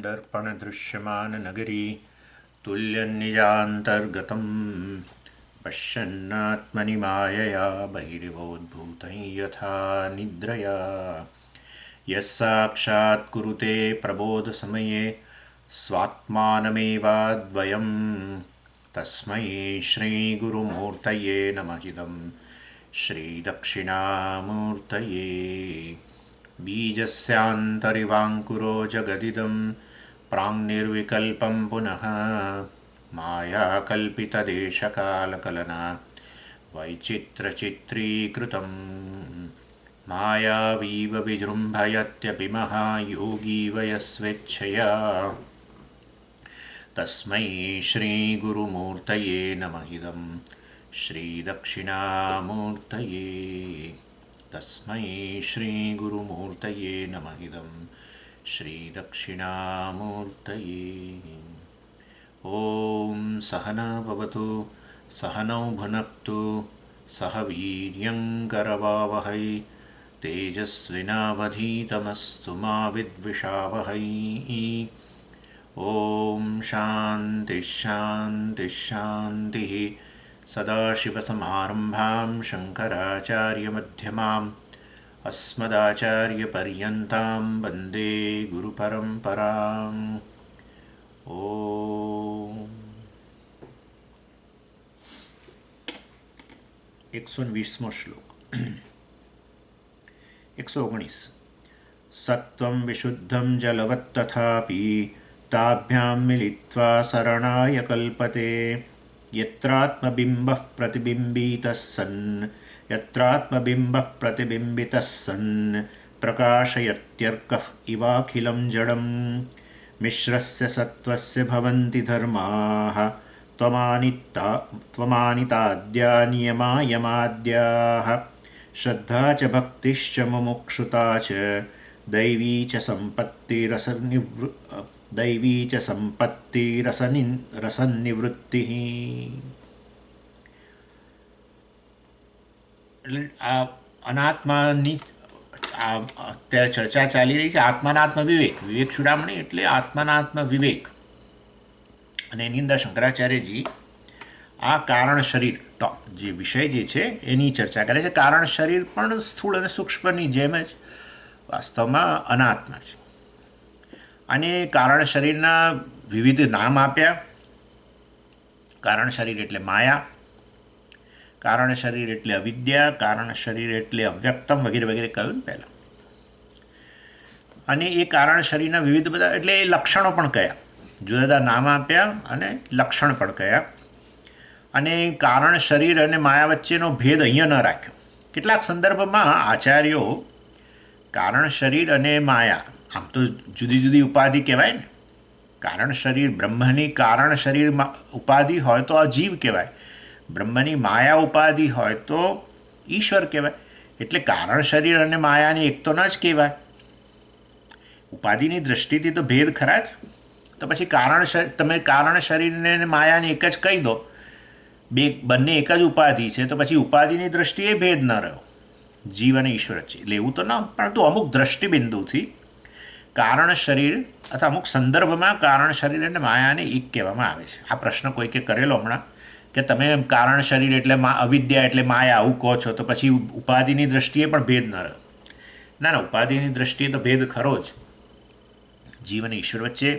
दर्पणदृश्यमाननगरी तुल्यन्निजान्तर्गतं पश्यन्नात्मनि मायया बहिर्वोद्भूतं यथा निद्रया यः साक्षात् कुरुते प्रबोधसमये स्वात्मानमेवाद्वयं तस्मै श्रीगुरुमूर्तये नमः इदं श्रीदक्षिणामूर्तये बीजस्यान्तरिवाङ्कुरो जगदिदं प्राङ्निर्विकल्पं पुनः मायाकल्पितदेशकालकलना वैचित्रचित्रीकृतं मायावीव विजृम्भयत्यपि महायोगीव यस्वेच्छया तस्मै श्रीगुरुमूर्तये नमः इदं श्रीदक्षिणामूर्तये तस्मै श्रीगुरुमूर्तये नमः इदं श्रीदक्षिणामूर्तये। ॐ सहना भवतु सहनौ भुनक्तु सह वीर्यङ्करवावहै तेजस्विनावधीतमस्तु मा विद्विषावहै। ॐ शान्तिः शान्तिः शान्तिः। सदाशिवसमारम्भां शङ्कराचार्यमध्यमाम् अस्मदाचार्यपर्यन्तां वन्दे गुरुपरम्पराम्। ॐ 120मो श्लोक 119 सत्त्वं विशुद्धं जलवत्तथापि ताभ्यां मिलित्वा सरणाय कल्पते यत्रात्मबिम्बः प्रतिबिम्बितः सन् प्रकाशयत्यर्कः इवाखिलं जडं मिश्रस्य सत्त्वस्य भवन्ति धर्माः त्वमानिताद्या नियमायमाद्याः श्रद्धा च भक्तिश्च मुमुक्षुता च दैवी च संपत्तिरसन्निवृत्तिः। અનાત્માની અત્યારે ચર્ચા ચાલી રહી છે. આત્માનાત્મ વિવેક, વિવેક ચૂડામણી એટલે આત્માનાત્મ વિવેક. અને એની અંદર શંકરાચાર્યજી આ કારણ શરીર જે વિષય જે છે એની ચર્ચા કરે છે. કારણ શરીર પણ સ્થૂળ અને સૂક્ષ્મની જેમ જ વાસ્તવમાં અનાત્મા છે. અને કારણ શરીરના વિવિધ નામ આપ્યા. કારણ શરીર એટલે માયા, કારણ શરીર એટલે અવિદ્યા, કારણ શરીર એટલે અવ્યક્તમ વગેરે વગેરે કહ્યું ને પહેલાં. અને એ કારણ શરીરના વિવિધ બધા એટલે એ લક્ષણો પણ કયા, જુદા જુદા નામ આપ્યા અને લક્ષણ પણ કયા. અને કારણ શરીર અને માયા વચ્ચેનો ભેદ અહીંયા ન રાખ્યો. કેટલાક સંદર્ભમાં આચાર્યો કારણ શરીર અને માયા આમ તો જુદી જુદી ઉપાધિ કહેવાય ને. કારણ શરીર બ્રહ્મની કારણ શરીર ઉપાધિ હોય તો આ જીવ કહેવાય, બ્રહ્મની માયા ઉપાધિ હોય તો ઈશ્વર કહેવાય. એટલે કારણ શરીર અને માયાની એક તો ન જ કહેવાય. ઉપાધિની દૃષ્ટિથી તો ભેદ ખરા જ. તો પછી તમે કારણ શરીરને માયાને એક જ કહી દો, બંને એક જ ઉપાધિ છે, તો પછી ઉપાધિની દૃષ્ટિએ ભેદ ન રહ્યો. જીવ અને ઈશ્વર છે એટલે એવું તો ન, પરંતુ અમુક દૃષ્ટિબિંદુથી કારણ શરીર અથવા અમુક સંદર્ભમાં કારણ શરીર અને માયાને એક કહેવામાં આવે છે. આ પ્રશ્ન કોઈકે કરેલો હમણાં કે તમે કારણ શરીર એટલે અવિદ્યા એટલે માયા આવું કહો છો, તો પછી ઉપાધિની દૃષ્ટિએ પણ ભેદ ન રહ્યો. ના, ઉપાધિની દૃષ્ટિએ તો ભેદ ખરો જ. જીવ અને ઈશ્વર વચ્ચે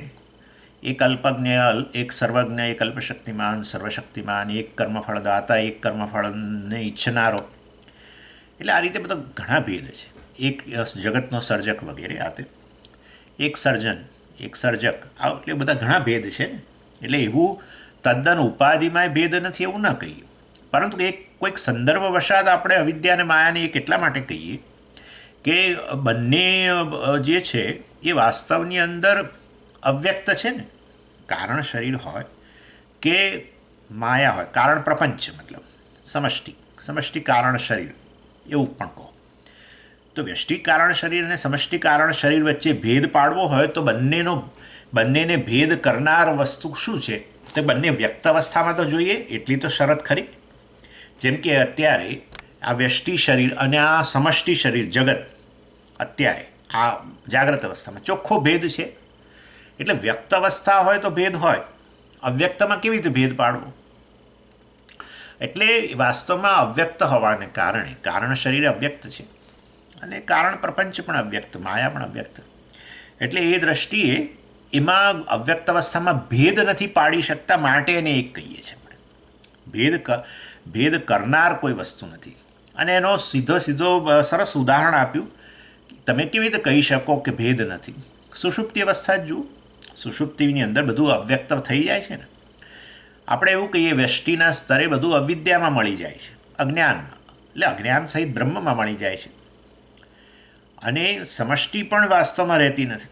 એક અલ્પજ્ઞ, એક સર્વજ્ઞ, એક અલ્પશક્તિમાન, સર્વશક્તિમાન, એક કર્મફળદાતા, એક કર્મફળને ઈચ્છનારો. એટલે આ રીતે બધા ઘણા ભેદ છે. એક જગતનો સર્જક વગેરે આ તે એક સર્જન, એક સર્જક, આ એટલે બધા ઘણા ભેદ છે ને. એટલે એવું તદ્દન ઉપાધિમાં ભેદ નથી એવું ન કહીએ, પરંતુ એક કોઈક સંદર્ભ વશાત આપણે અવિદ્યા અને માયાને એક એટલા માટે કહીએ કે બંને જે છે એ વાસ્તવની અંદર અવ્યક્ત છે ને. કારણ શરીર હોય કે માયા હોય, કારણ પ્રપંચ મતલબ સમષ્ટિ કારણ શરીર એવું પણ કહો. તો વ્યષ્ટિ કારણ શરીર અને સમષ્ટિ કારણ શરીર વચ્ચે ભેદ પાડવો હોય તો બંનેને ભેદ કરનાર વસ્તુ શું છે? તે બંને વ્યક્ત અવસ્થામાં તો જોઈએ એટલી તો શરત ખરી. જેમ કે અત્યારે આ વ્યષ્ટિ શરીર અને આ સમષ્ટિ શરીર જગત અત્યારે આ જાગ્રત અવસ્થામાં ચોખ્ખો ભેદ છે. એટલે વ્યક્ત અવસ્થા હોય તો ભેદ હોય, અવ્યક્તમાં કેવી રીતે ભેદ પાડવો? એટલે વાસ્તવમાં અવ્યક્ત હોવાને કારણે કારણ શરીર અવ્યક્ત છે અને કારણ પ્રપંચ પણ અવ્યક્ત, માયા પણ અવ્યક્ત. એટલે એ દૃષ્ટિએ એમાં અવ્યક્ત અવસ્થામાં ભેદ નથી પાડી શકતા, માટે એને એક કહીએ છીએ આપણે. ભેદ કરનાર કોઈ વસ્તુ નથી. અને એનો સીધો સરસ ઉદાહરણ આપ્યું. તમે કેવી રીતે કહી શકો કે ભેદ નથી? સુષુપ્તિ અવસ્થા જ જુઓ. સુષુપ્તિની અંદર બધું અવ્યક્ત થઈ જાય છે ને. આપણે એવું કહીએ વ્યષ્ટિના સ્તરે બધું અવિદ્યામાં મળી જાય છે, અજ્ઞાનમાં, એટલે અજ્ઞાન સહિત બ્રહ્મમાં મળી જાય છે. અને સમષ્ટિ પણ વાસ્તવમાં રહેતી નથી.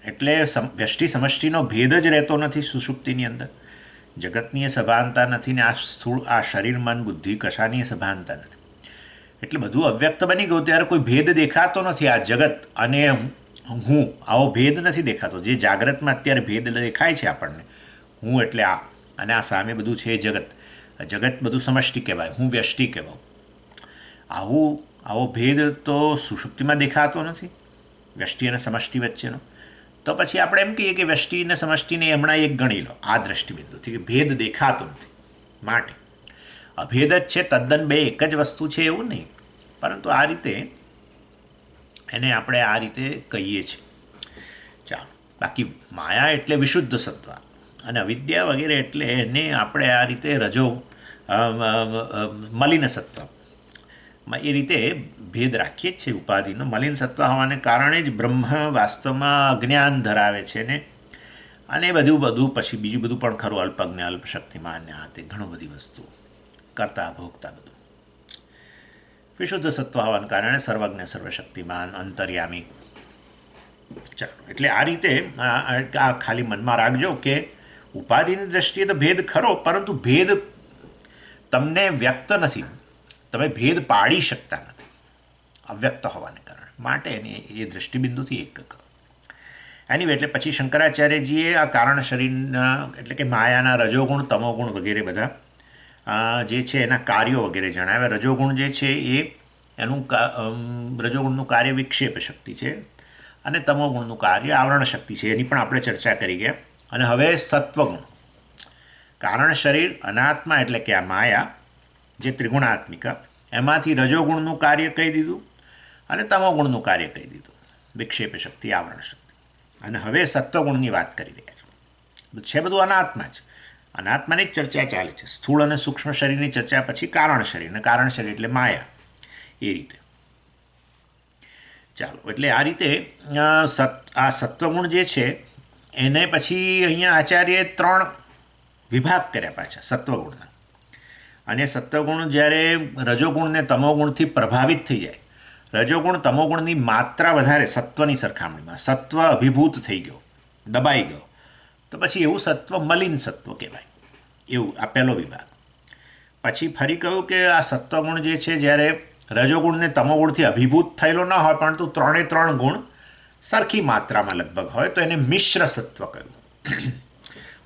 એટલે વ્યષ્ટિ સમષ્ટિનો ભેદ જ રહેતો નથી સુષુપ્તિની અંદર. જગતની સભાનતા નથી ને આ સ્થૂળ આ શરીર મન બુદ્ધિ કશાની સભાનતા નથી. એટલે બધું અવ્યક્ત બની ગયું ત્યારે કોઈ ભેદ દેખાતો નથી. આ જગત અને હું, આવો ભેદ નથી દેખાતો. જે જાગ્રતમાં અત્યારે ભેદ દેખાય છે આપણને, હું એટલે આ, અને આ સામે બધું છે જગત. જગત બધું સમષ્ટિ કહેવાય, હું વ્યષ્ટિ કહેવાઉં. આવો ભેદ તો સુષુપ્તિમાં દેખાતો નથી, વ્યષ્ટિ અને સમષ્ટિ વચ્ચેનો. તો પછી આપણે એમ કહીએ કે વ્યષ્ટિ અને સમષ્ટિને હમણાં એક ગણી લો આ દૃષ્ટિબિંદુથી, કે ભેદ દેખાતો નથી. માટે અભેદ જ છે, તદ્દન બે એક જ વસ્તુ છે એવું નહીં. પરંતુ આ રીતે એને આપણે આ રીતે કહીએ છીએ. ચાલો, બાકી માયા એટલે વિશુદ્ધ સત્વ અને અવિદ્યા વગેરે એટલે એને આપણે આ રીતે મલિન સત્વ, એ રીતે ભેદ રાખીએ જ છે ઉપાધિનો. મલિન સત્વ હોવાને કારણે જ બ્રહ્મ વાસ્તવમાં અજ્ઞાન ધરાવે છે ને. અને બધું પછી બીજું બધું પણ ખરું, અલ્પજ્ઞ અલ્પ શક્તિમાન ને આ તે ઘણું બધી વસ્તુ કરતા ભોગતા બધું. વિશુદ્ધ સત્વ હોવાને કારણે સર્વજ્ઞ સર્વશક્તિમાન અંતર્યામી. ચાલો, એટલે આ રીતે આ ખાલી મનમાં રાખજો કે ઉપાધિની દ્રષ્ટિએ તો ભેદ ખરો, પરંતુ ભેદ તમને વ્યક્ત નથી, તમે ભેદ પાડી શકતા નથી અવ્યક્ત હોવાને કારણે. માટે એને એ દૃષ્ટિબિંદુથી એક કરો. એની એટલે પછી શંકરાચાર્યજીએ આ કારણ શરીરના એટલે કે માયાના રજોગુણ તમોગુણ વગેરે બધા જે છે એના કાર્યો વગેરે જણાવ્યા. રજોગુણ જે છે એ રજોગુણનું કાર્ય વિક્ષેપ શક્તિ છે અને તમોગુણનું કાર્ય આવરણ શક્તિ છે. એની પણ આપણે ચર્ચા કરી ગયા. અને હવે સત્વગુણ, કારણ શરીર અનાત્મા એટલે કે આ માયા જે ત્રિગુણાત્મિકા, એમાંથી રજોગુણનું કાર્ય કહી દીધું અને તમોગુણનું કાર્ય કહી દીધું, વિક્ષેપ શક્તિ આવરણ શક્તિ. અને હવે સત્વગુણની વાત કરી રહ્યા છે બધું અનાત્મા જ. અનાત્માની જ ચર્ચા ચાલે છે. સ્થૂળ અને સૂક્ષ્મ શરીરની ચર્ચા પછી કારણ શરીર, અને કારણ શરીર એટલે માયા, એ રીતે. ચાલો, એટલે આ રીતે આ સત્વગુણ જે છે એને પછી અહીંયા આચાર્યએ 3 વિભાગ કર્યા પાછા સત્વગુણના. અને સત્વગુણ જ્યારે રજોગુણ ને તમોગુણથી પ્રભાવિત થઈ જાય, રજોગુણ તમોગુણની માત્રા વધારે સત્વની સરખામણીમાં, સત્વ અભિભૂત થઈ ગયો, દબાઈ ગયો, તો પછી એવું સત્વ મલિન સત્વ કહેવાય. એવું આ પહેલો વિભાગ. પછી ફરી કહ્યું કે આ સત્વગુણ જે છે જ્યારે રજોગુણને તમોગુણથી અભિભૂત થયેલો ન હોય પરંતુ 3 ગુણ સરખી માત્રામાં લગભગ હોય તો એને મિશ્ર સત્વ કહ્યું.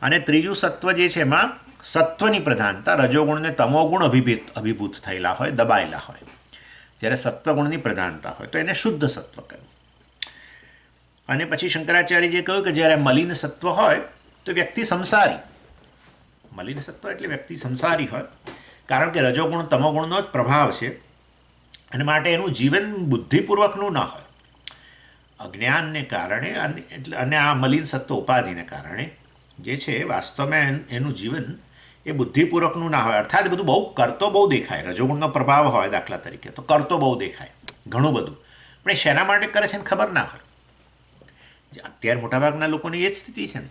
અને ત્રીજું સત્વ જે છે એમાં સત્વની પ્રધાનતા, રજોગુણને તમોગુણ અભિભૂત થયેલા હોય, દબાયેલા હોય, જ્યારે સત્વગુણની પ્રધાનતા હોય તો એને શુદ્ધ સત્વ કહ્યું. અને પછી શંકરાચાર્યજીએ કહ્યું કે જ્યારે મલિન સત્વ હોય તો વ્યક્તિ સંસારી, મલિન સત્વ એટલે વ્યક્તિ સંસારી હોય, કારણ કે રજોગુણ તમોગુણનો જ પ્રભાવ છે અને માટે એનું જીવન બુદ્ધિપૂર્વકનું ન હોય. અજ્ઞાનને કારણે અને આ મલિન સત્વ ઉપાધિને કારણે જે છે વાસ્તવમાં એનું જીવન એ બુદ્ધિપૂર્વકનું ના હોય. અર્થાત બધું કરતો બહુ દેખાય, રજોગુણનો પ્રભાવ હોય દાખલા તરીકે તો કરતો બહુ દેખાય ઘણું બધું, પણ એ શેના માટે કરે છે ને ખબર ના હોય. અત્યારે મોટાભાગના લોકોની એ જ સ્થિતિ છે ને.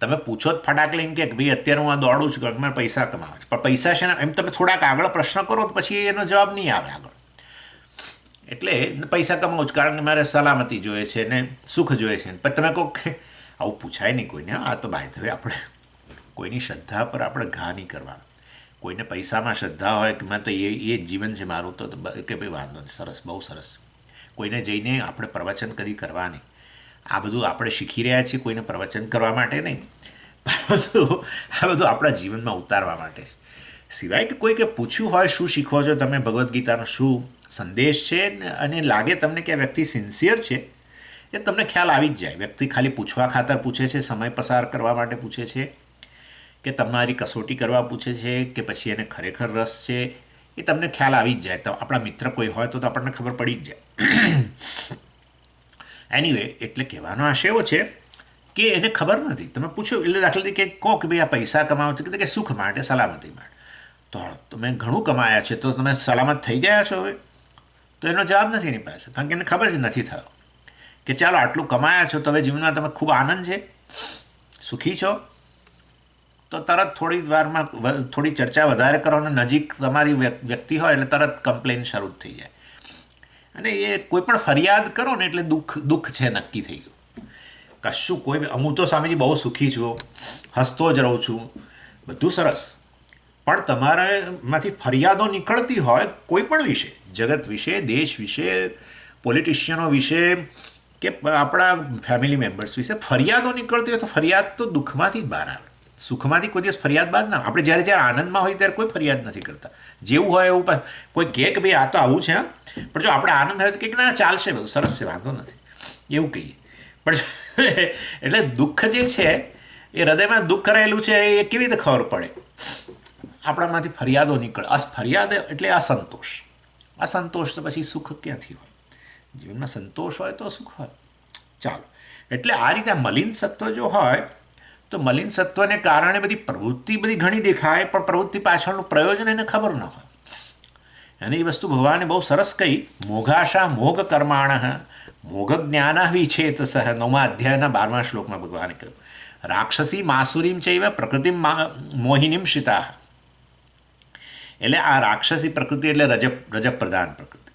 તમે પૂછો જ ફટાક લઈને કે ભાઈ અત્યારે હું આ દોડું છું કારણ કે મારે પૈસા કમાવે છે, પણ પૈસા છે ને એમ તમે થોડાક આગળ પ્રશ્ન કરો તો પછી એનો જવાબ નહીં આવે આગળ. એટલે પૈસા કમાવું જ કારણ કે મારે સલામતી જોઈએ છે ને સુખ જોઈએ છે. પણ તમે કહો કે આવું પૂછાય નહીં કોઈને. આ તો બાય હવે આપણે કોઈની શ્રદ્ધા પર આપણે ઘા નહીં કરવાનું. કોઈને પૈસામાં શ્રદ્ધા હોય કે મેં તો એ જ જીવન છે મારું, તો કે ભાઈ વાંધો નહીં, સરસ, બહુ સરસ. કોઈને જઈને આપણે પ્રવચન કદી કરવા નહીં. આ બધું આપણે શીખી રહ્યા છીએ કોઈને પ્રવચન કરવા માટે નહીં, પરંતુ આ બધું આપણા જીવનમાં ઉતારવા માટે છે. સિવાય કે કોઈ કે પૂછ્યું હોય શું શીખો છો તમે, ભગવદ્ ગીતાનો શું સંદેશ છે, અને લાગે તમને કે આ વ્યક્તિ સિન્સિયર છે, એ તમને ખ્યાલ આવી જ જાય. વ્યક્તિ ખાલી પૂછવા ખાતર પૂછે છે, સમય પસાર કરવા માટે પૂછે છે, કે તમારી કસોટી કરવા પૂછે છે, કે પછી એને ખરેખર રસ છે, એ તમને ખ્યાલ આવી જ જાય. તો આપણા મિત્ર કોઈ હોય તો આપણને ખબર પડી જ જાય. એનીવે, એટલે કહેવાનો આશય એવો છે કે એને ખબર નથી. તમે પૂછો એટલે દાખલા તરીકે કહો કે ભાઈ આ પૈસા કમાવો છો કે સુખ માટે, સલામતી માટે. તો તમે ઘણું કમાયા છે તો તમે સલામત થઈ ગયા છો હવે? તો એનો જવાબ નથી એની પાસે, કારણ કે એને ખબર જ નથી થયો કે ચાલો આટલું કમાયા છો તો હવે જીવનમાં તમે ખૂબ આનંદ છે, સુખી છો. તો તરત થોડી વારમાં થોડી ચર્ચા વધારે કરો અને નજીક તમારી વ્યક્તિ હોય એટલે તરત કમ્પ્લેન શરૂ થઈ જાય. અને એ કોઈ પણ ફરિયાદ કરો ને એટલે દુઃખ છે નક્કી થઈ ગયું. કશું કોઈ હું તો સ્વામીજી બહુ સુખી છું, હસતો જ રહું છું, બધું સરસ. પણ તમારામાંથી ફરિયાદો નીકળતી હોય કોઈ પણ વિશે, જગત વિશે, દેશ વિશે, પોલિટિશિયનો વિશે, કે આપણા ફેમિલી મેમ્બર્સ વિશે ફરિયાદો નીકળતી હોય તો ફરિયાદ તો દુઃખમાંથી જ બહાર આવે. સુખમાંથી કોઈ દિવસ ફરિયાદ બાદ ના. આપણે જ્યારે આનંદમાં હોય ત્યારે કોઈ ફરિયાદ નથી કરતા. જેવું હોય એવું કોઈ કહે કે ભાઈ આ તો આવું છે, પણ જો આપણે આનંદ હોય તો કંઈક ના ચાલશે, બધું સરસ છે, વાંધો નથી, એવું કહીએ. પણ એટલે દુઃખ જે છે એ હૃદયમાં દુઃખ રહેલું છે એ કેવી રીતે ખબર પડે? આપણામાંથી ફરિયાદો નીકળે. ફરિયાદ એટલે અસંતોષ. અસંતોષ તો પછી સુખ ક્યાંથી હોય? જીવનમાં સંતોષ હોય તો સુખ હોય. ચાલો, એટલે આ રીતે મલિન સત્વ જો હોય તો મલિન સત્વને કારણે બધી પ્રવૃત્તિ બધી ઘણી દેખાય, પણ પ્રવૃત્તિ પાછળનું પ્રયોજન એને ખબર ન હોય. અને એ વસ્તુ ભગવાને બહુ સરસ કહી. મોઘાશા મોઘ કર્માણ મોઘ જ્ઞાન વિછેતસ. 9મા અધ્યાયના 12મા શ્લોકમાં ભગવાને કહ્યું, રાક્ષસી માસુરીમ ચૈવ પ્રકૃતિ મોહિનીમ શિતા. એટલે આ રાક્ષસી પ્રકૃતિ એટલે રજ પ્રધાન પ્રકૃતિ,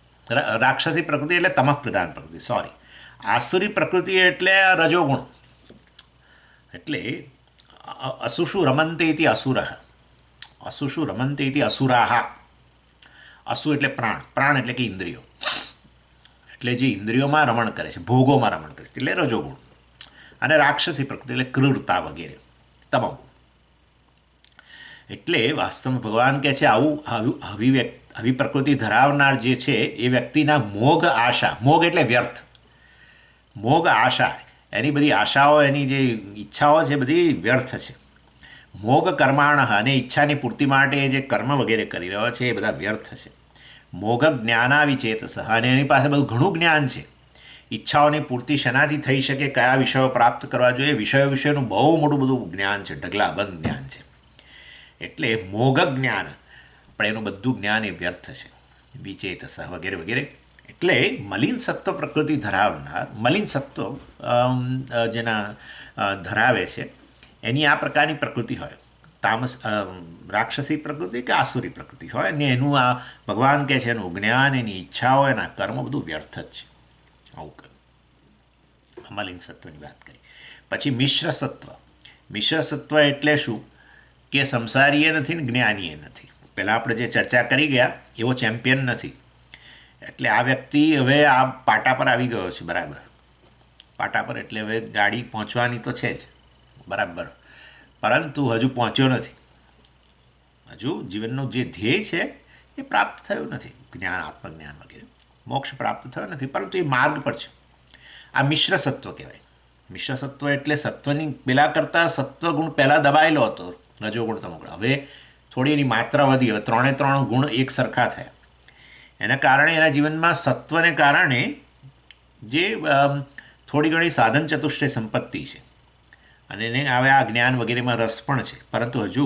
રાક્ષસી પ્રકૃતિ એટલે તમઃ પ્રધાન પ્રકૃતિ, સોરી. આસુરી પ્રકૃતિ એટલે રજોગુણ. એટલે અસુષુ રમંતે ઇતિ અસુર, અસુષુ રમંતે ઇતિ અસુરાહ. અસુ એટલે પ્રાણ, પ્રાણ એટલે કે ઇન્દ્રિયો, એટલે જે ઇન્દ્રિયોમાં રમણ કરે છે, ભોગોમાં રમણ કરે છે, એટલે રજોગુણ. અને રાક્ષસી પ્રકૃતિ એટલે ક્રૂરતા વગેરે, તમોગુણ. એટલે વાસ્તવમાં ભગવાન કહે છે આવી પ્રકૃતિ ધરાવનાર જે છે એ વ્યક્તિના મોઘ આશા, મોઘ એટલે વ્યર્થ, મોઘ આશા, એની બધી આશાઓ, એની જે ઈચ્છાઓ છે બધી વ્યર્થ છે. મોઘ કર્માણ, અને ઈચ્છાની પૂર્તિ માટે જે કર્મ વગેરે કરી રહ્યો છે એ બધા વ્યર્થ છે. મોઘ જ્ઞાનાવિચેતસ, અને એની પાસે બધું ઘણું જ્ઞાન છે. ઈચ્છાઓની પૂર્તિ શેનાથી થઈ શકે, કયા વિષયો પ્રાપ્ત કરવા જોઈએ, વિષયો વિષયનું બહુ મોટું બધું જ્ઞાન છે, ઢગલાબંધ જ્ઞાન છે. એટલે મોઘ જ્ઞાન, પણ એનું બધું જ્ઞાન એ વ્યર્થ છે. વિચેતસ વગેરે વગેરે. એટલે મલિન સત્વ પ્રકૃતિ ધરાવનાર, મલિન સત્વ જેના ધરાવે છે એની આ પ્રકારની પ્રકૃતિ હોય, તામસ રાક્ષસી પ્રકૃતિ કે આસુરી પ્રકૃતિ હોય, ને એનું આ ભગવાન કહે છે એનું જ્ઞાન, એની ઈચ્છાઓ, એના કર્મ બધું વ્યર્થ જ છે. આવું કહ્યું. મલિન સત્વની વાત કરી. પછી મિશ્ર સત્વ. મિશ્ર સત્વ એટલે શું? કે સંસારીએ નથી ને જ્ઞાનીએ નથી. પહેલાં આપણે જે ચર્ચા કરી ગયા એવો ચેમ્પિયન નથી. એટલે આ વ્યક્તિ હવે આ પાટા પર આવી ગયો છે, બરાબર. પાટા પર એટલે હવે ગાડી પહોંચવાની તો છે જ, બરાબર, પરંતુ હજુ પહોંચ્યો નથી. હજુ જીવનનું જે ધ્યેય છે એ પ્રાપ્ત થયું નથી, જ્ઞાન, આત્મજ્ઞાન વગેરે, મોક્ષ પ્રાપ્ત થયો નથી, પરંતુ એ માર્ગ પર છે. આ મિશ્ર સત્વ કહેવાય. મિશ્ર સત્વ એટલે સત્વની પેલા કરતાં સત્વગુણ પહેલાં દબાયેલો હતો, રજોગુણ તમોગુણ. હવે થોડી એની માત્રા વધી, હવે 3 ગુણ એક સરખા થયા. એના કારણે એના જીવનમાં સત્વને કારણે જે થોડી ઘણી સાધન ચતુષ્ટય સંપત્તિ છે અને એને હવે આ જ્ઞાન વગેરેમાં રસ પણ છે, પરંતુ હજુ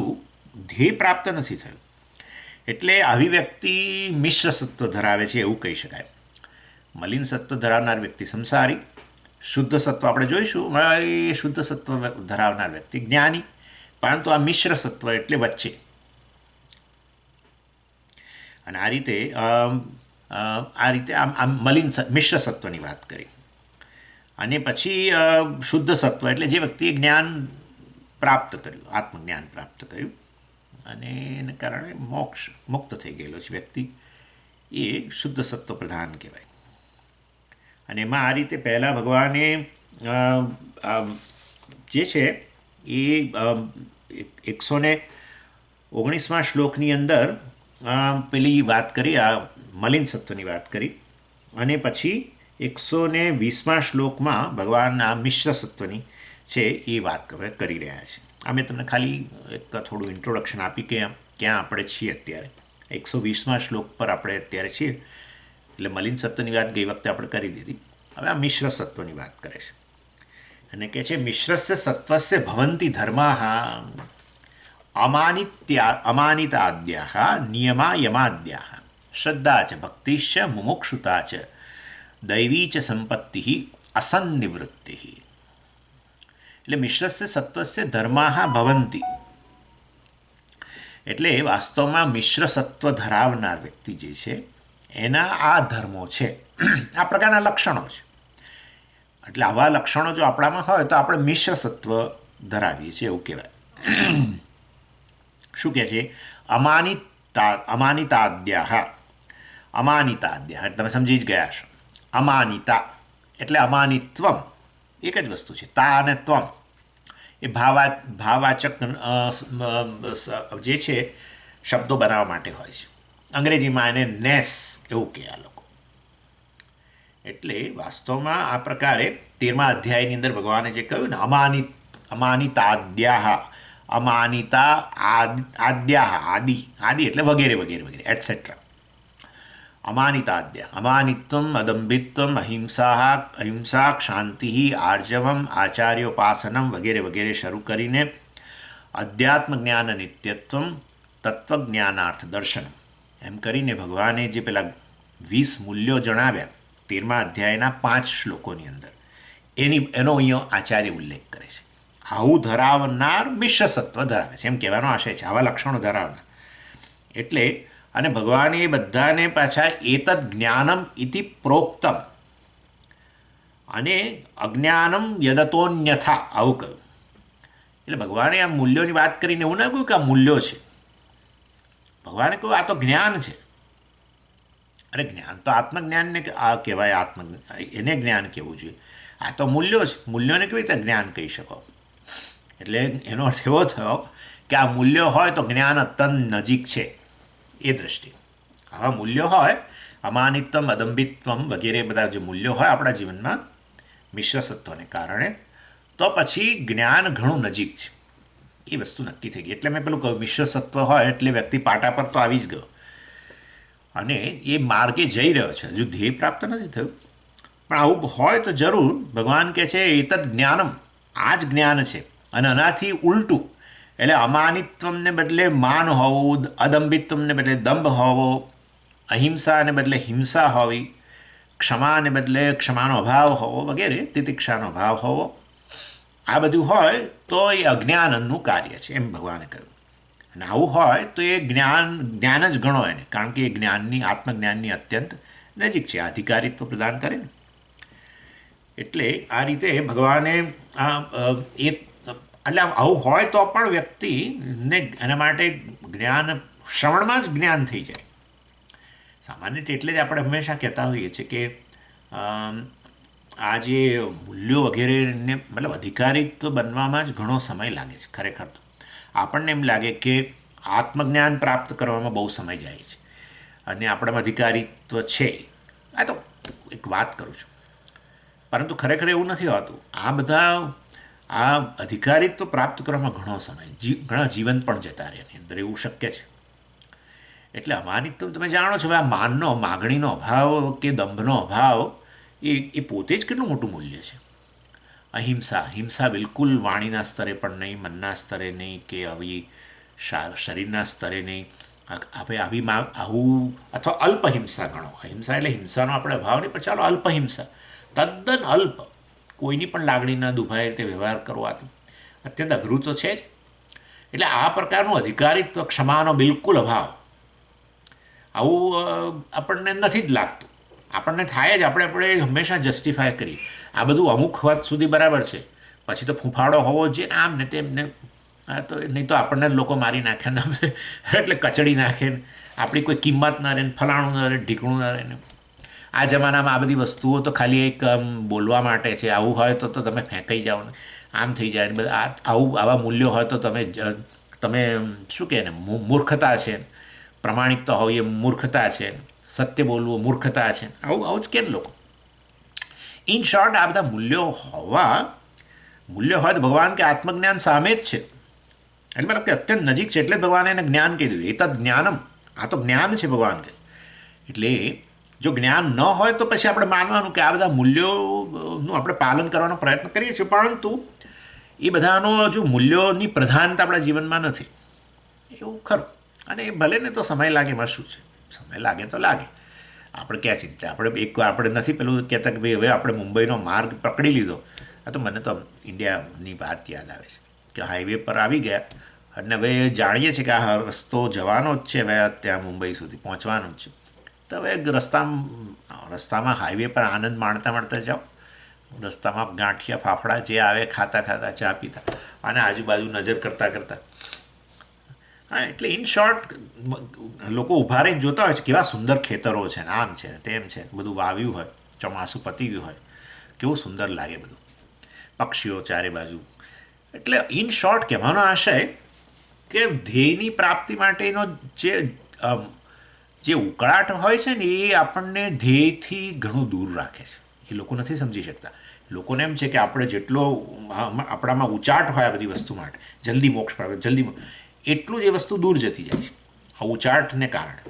ધ્યેય પ્રાપ્ત નથી થયું. એટલે આવી વ્યક્તિ મિશ્ર સત્વ ધરાવે છે એવું કહી શકાય. મલિન સત્વ ધરાવનાર વ્યક્તિ સંસારી, શુદ્ધ સત્વ આપણે જોઈશું, એ શુદ્ધ સત્વ ધરાવનાર વ્યક્તિ જ્ઞાની, પરંતુ આ મિશ્ર સત્વ એટલે વચ્ચે. અને આ રીતે આમ મલિન મિશ્ર સત્વની વાત કરી. અને પછી શુદ્ધ સત્વ એટલે જે વ્યક્તિએ જ્ઞાન પ્રાપ્ત કર્યું, આત્મજ્ઞાન પ્રાપ્ત કર્યું, અને એને કારણે મુક્ત થઈ ગયેલો છે વ્યક્તિ, એ શુદ્ધ સત્વ પ્રધાન કહેવાય. અને એમાં આ રીતે પહેલાં ભગવાને જે છે એ 119મા શ્લોકની અંદર પેલી વાત કરી, આ મલિન સત્વની વાત કરી, અને પછી 120મા શ્લોકમાં ભગવાન આ મિશ્ર સત્વની છે એ વાત કરી રહ્યા છે. આ મેં તમને ખાલી એક થોડું ઇન્ટ્રોડક્શન આપી કે ક્યાં આપણે છીએ અત્યારે. 120મા શ્લોક પર આપણે અત્યારે છીએ. એટલે મલિન સત્વની વાત ગઈ વખતે આપણે કરી દીધી. હવે આ મિશ્ર સત્વની વાત કરે છે અને કહે છે મિશ્રસ્ય સત્વસ્ય ભવંતિ ધર્માઃ અમાનિતાદ્યાઃ નિયમા યમાદ્યાઃ શ્રદ્ધા ચ ભક્તિશ્ચ મુમુક્ષુતા ચ દૈવી ચ સંપત્તિ અસન્નિવૃત્તિ. એટલે મિશ્રસ્ય સત્વસ્ય ધર્માઃ ભવંતિ એટલે વાસ્તવમાં મિશ્ર સત્વ ધરાવનાર વ્યક્તિ જે છે એના આ ધર્મો છે, આ પ્રકારના લક્ષણો છે. એટલે આવા લક્ષણો જો આપણામાં હોય તો આપણે મિશ્ર સત્વ ધરાવીએ છીએ એવું કહેવાય. શું કહે છે? અમાનિતાદ્યાઃ તમે સમજી જ ગયા છો. અમાનિતા એટલે અમાનિત્વમ એક જ વસ્તુ છે. તા અને ત્વમ એ ભાવવાચક જે છે શબ્દો બનાવવા માટે હોય છે. અંગ્રેજીમાં એને નેસ એવું કહે આ લોકો. એટલે વાસ્તવમાં આ પ્રકારે 13મા અધ્યાયની અંદર ભગવાને જે કહ્યું ને અમાનિતાદ્યાઃ અમાનિતા આદ્યાઃ આદિ એટલે વગેરે વગેરે વગેરે એટસેટ્રા. અમાનિતાદ્યાઃ અમાનિત્વમ અદંભિત્વમ અહિંસા ક્ષાંતિ આર્જવમ આચાર્યોપાસનમ વગેરે વગેરે શરૂ કરીને અધ્યાત્મ જ્ઞાન નિત્યત્વમ તત્વજ્ઞાનાર્થ દર્શનમ એમ કરીને ભગવાને જે પેલા 20 મૂલ્યો જણાવ્યા 13મા અધ્યાયના 5 શ્લોકોની અંદર એનો અહીંયા આચાર્ય ઉલ્લેખ કરે છે. આવું ધરાવનાર મિશ્ર સત્વ ધરાવે છે એમ કહેવાનો આશય છે. આવા લક્ષણો ધરાવનાર એટલે અને ભગવાને એ બધાને પાછા એતદ જ્ઞાનમ ઇતિ પ્રોક્તમ અને અજ્ઞાનમ યદતોન્યથા આવું કહ્યું. એટલે ભગવાને આ મૂલ્યોની વાત કરીને એવું ના કહ્યું કે આ મૂલ્યો છે. ભગવાને કહ્યું આ તો જ્ઞાન છે. અરે જ્ઞાન તો આત્મજ્ઞાનને આ કહેવાય. એને જ્ઞાન કહેવું જોઈએ. આ તો મૂલ્યો છે. મૂલ્યોને કેવી રીતે જ્ઞાન કહી શકો? એટલે એનો અર્થ એવો થયો કે આ મૂલ્યો હોય તો જ્ઞાન અત્યંત નજીક છે એ દૃષ્ટિ. આવા મૂલ્યો હોય અમાનિત્વમ અદંભિત્વમ વગેરે બધા જે મૂલ્યો હોય આપણા જીવનમાં મિશ્ર સત્વને કારણે તો પછી જ્ઞાન ઘણું નજીક છે એ વસ્તુ નક્કી થઈ ગઈ. એટલે મેં પેલું કહ્યું મિશ્ર સત્વ હોય એટલે વ્યક્તિ પાટા પર તો આવી જ ગયો અને એ માર્ગે જઈ રહ્યો છે. હજુ ધ્યેય પ્રાપ્ત નથી થયું પણ આવું હોય તો જરૂર ભગવાન કહે છે એતદ જ્ઞાનમ આ જ જ્ઞાન છે. અને આનાથી ઉલટું એટલે અમાનિત્વમને બદલે માન હોવું, અદંભિત્વમને બદલે દંભ હોવો, અહિંસાને બદલે હિંસા હોવી, ક્ષમાને બદલે ક્ષમાનો અભાવ હોવો વગેરે તિતિક્ષાનો અભાવ હોવો, આ બધું હોય તો એ અજ્ઞાનનું કાર્ય છે એમ ભગવાને કહ્યું. અને આવું હોય તો એ જ્ઞાન જ ગણો એને, કારણ કે એ જ્ઞાનની આત્મજ્ઞાનની અત્યંત નજીક છે. અધિકારીત્વ પ્રદાન કરે ને. એટલે આ રીતે ભગવાને એટલે આવું હોય તો પણ વ્યક્તિને એના માટે જ્ઞાન શ્રવણમાં જ જ્ઞાન થઈ જાય. સામાન્ય રીતે એટલે જ આપણે હંમેશા કહેતા હોઈએ છીએ કે આ જે મૂલ્યો વગેરેને મતલબ અધિકારીત્વ બનવામાં જ ઘણો સમય લાગે છે. ખરેખર તો આપણને એમ લાગે કે આત્મજ્ઞાન પ્રાપ્ત કરવામાં બહુ સમય જાય છે અને આપણામાં અધિકારીત્વ છે. આ તો એક વાત કરું છું, પરંતુ ખરેખર એવું નથી હોતું. આ અધિકારીત્વ પ્રાપ્ત કરવામાં ઘણો સમય ઘણા જીવન પણ જતા રહે એની અંદર એવું શક્ય છે. એટલે અમાનિત્વ તમે જાણો છો આ માનનો માગણીનો અભાવ કે દંભનો અભાવ એ પોતે જ કેટલું મોટું મૂલ્ય છે. હિંસા બિલકુલ વાણીના સ્તરે પણ નહીં, મનના સ્તરે નહીં કે આવી શરીરના સ્તરે નહીં. હવે આવું અથવા અલ્પહિંસા ગણો. અહિંસા એટલે હિંસાનો આપણે અભાવ નહીં, પણ ચાલો અલ્પહિંસા તદ્દન અલ્પ કોઈની પણ લાગણી ના દુભાય રીતે વ્યવહાર કરવો તો અત્યંત અઘરું તો છે જ. એટલે આ પ્રકારનું અધિકારીત્વ, ક્ષમાનો બિલકુલ અભાવ આવું આપણને નથી જ લાગતું. આપણને થાય જ આપણે હંમેશા જસ્ટિફાય કરીએ આ બધું અમુક હદ સુધી બરાબર છે, પછી તો ફૂંફાડો હોવો જોઈએ ને આમ ને તેમને. તો નહીં તો આપણને લોકો મારી નાખે ને એટલે કચડી નાખે ને આપણી કોઈ કિંમત ના રહે ને ફલાણું ના રહે ઢીકણું ના રહે ને. આ જમાનામાં આ બધી વસ્તુઓ તો ખાલી એક બોલવા માટે છે. આવું હોય તો તમે ફેંકાઈ જાઓ ને આમ થઈ જાય ને બધા આવા મૂલ્યો હોય તો તમે શું કહે ને મૂર્ખતા છે. પ્રમાણિકતા હોય એ મૂર્ખતા છે. સત્ય બોલવું મૂર્ખતા છે. આવું જ કેમ લોકો ઇન શોર્ટ આ બધા મૂલ્યો હોય તો ભગવાન કે આત્મજ્ઞાન સામે જ છે, એટલે મતલબ કે અત્યંત નજીક છે, એટલે ભગવાને એને જ્ઞાન કહી દીધું. એતદ જ્ઞાનમ, આ તો જ્ઞાન છે ભગવાન કે. એટલે જો જ્ઞાન ન હોય તો પછી આપણે માનવાનું કે આ બધા મૂલ્યોનું આપણે પાલન કરવાનો પ્રયત્ન કરીએ છીએ, પરંતુ એ બધાનો હજુ મૂલ્યોની પ્રધાનતા આપણા જીવનમાં નથી, એવું ખરું. અને એ ભલે ને તો સમય લાગે, એમાં શું છે, સમય લાગે તો લાગે. આપણે ક્યાં ચિંતા, આપણે એક આપણે નથી પેલું કહેતા કે ભાઈ હવે આપણે મુંબઈનો માર્ગ પકડી લીધો. આ તો મને તો ઇન્ડિયાની વાત યાદ આવે છે કે હાઈવે પર આવી ગયા અને હવે જાણીએ છીએ કે આ રસ્તો જવાનો જ છે, હવે ત્યાં મુંબઈ સુધી પહોંચવાનું જ છે. તો હવે રસ્તામાં હાઈવે પર આનંદ માણતા માણતા જાઓ, રસ્તામાં ગાંઠિયા ફાફડા જે આવે ખાતા ખાતા, ચા પીતા અને આજુબાજુ નજર કરતાં કરતાં. હા, એટલે ઇન શોર્ટ લોકો ઊભા રહીને જોતા હોય છે કેવા સુંદર ખેતરો છે ને આમ છે ને તેમ છે, બધું વાવ્યું હોય, ચોમાસું પતી ગયું હોય, કેવું સુંદર લાગે બધું, પક્ષીઓ ચારે બાજુ. એટલે ઇન શોર્ટ કહેવાનો આશય કે ધ્યેયની પ્રાપ્તિ માટેનો જે ઉકળાટ હોય છે ને એ આપણને ધ્યેયથી ઘણું દૂર રાખે છે. એ લોકો નથી સમજી શકતા. લોકોને એમ છે કે આપણે જેટલો આપણામાં ઉચાટ હોય આ બધી વસ્તુ માટે, જલ્દી મોક્ષ પ્રાપ્ત, એટલું જ એ વસ્તુ દૂર જતી જાય છે. આ ઉચાટને કારણે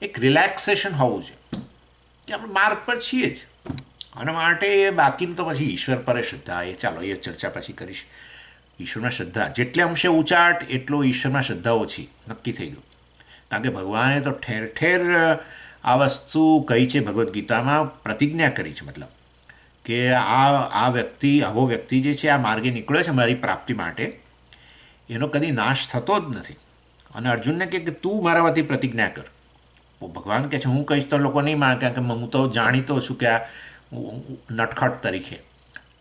એક રિલેક્સેશન હોવું જોઈએ કે આપણે માર્ગ પર છીએ જ. આના માટે બાકીનું તો પછી ઈશ્વર પર શ્રદ્ધા, એ ચાલો એ ચર્ચા પછી કરીશ. ઈશ્વરમાં શ્રદ્ધા જેટલે અંશે ઉચાટ એટલો ઈશ્વરમાં શ્રદ્ધા ઓછી, નક્કી થઈ ગયું. કારણ કે ભગવાને તો ઠેર ઠેર આ વસ્તુ કહી છે, ભગવદ્ ગીતામાં પ્રતિજ્ઞા કરી છે, મતલબ કે આવો વ્યક્તિ જે છે આ માર્ગે નીકળ્યો છે મારી પ્રાપ્તિ માટે, એનો કદી નાશ થતો જ નથી. અને અર્જુનને કહે કે તું મારા વતી પ્રતિજ્ઞા કર. ભગવાન કહે છે હું કહીશ તો લોકો નહીં માને, કારણ કે હું તો જાણીતો છું કે આ નટખટ તરીકે.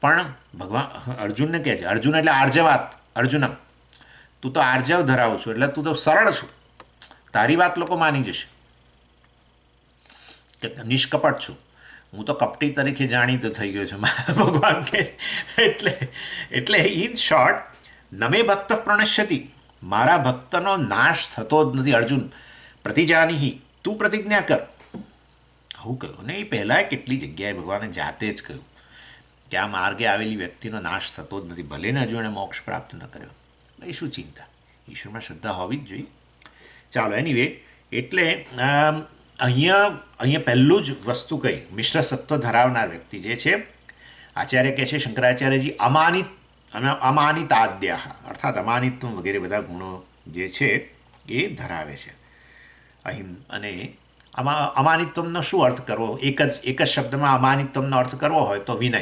પણ ભગવાન અર્જુનને કહે છે, અર્જુન એટલે આર્જવાત, અર્જુનમ, તું તો આર્જવ ધરાવું છું, એટલે તું તો સરળ છું, તારી વાત લોકો માની જશે કે નિષ્કપટ છું. હું તો કપટી તરીકે જાણીતો થઈ ગયો છું, ભગવાન કહે. એટલે ઇન શોર્ટ, નમે ભક્ત પ્રણશ્યતિ, મારા ભક્તનો નાશ થતો જ નથી. અર્જુન પ્રતિજાનીહી, તું પ્રતિજ્ઞા કર. આવું કહ્યું ને. એ પહેલાં કેટલી જગ્યાએ ભગવાને જાતે જ કહ્યું કે આ માર્ગે આવેલી વ્યક્તિનો નાશ થતો જ નથી, ભલે ને હજુ એણે મોક્ષ પ્રાપ્ત ન કર્યો. એ શું ચિંતા, ઈશ્વરમાં શ્રદ્ધા હોવી જ જોઈએ. ચાલો, એનીવે, એટલે અહીંયા પહેલું જ વસ્તુ કહી, મિશ્ર સત્વ ધરાવનાર વ્યક્તિ જે છે, આચાર્ય કહે છે, શંકરાચાર્યજી અમાનિતાદ્યા, અર્થાત અમાનિત્વ વગેરે બધા ગુણો જે છે એ ધરાવે છે. અને અમાનિત્વનો શું અર્થ કરવો? એક જ શબ્દમાં અમાનિત્વનો અર્થ કરવો હોય તો વિનય,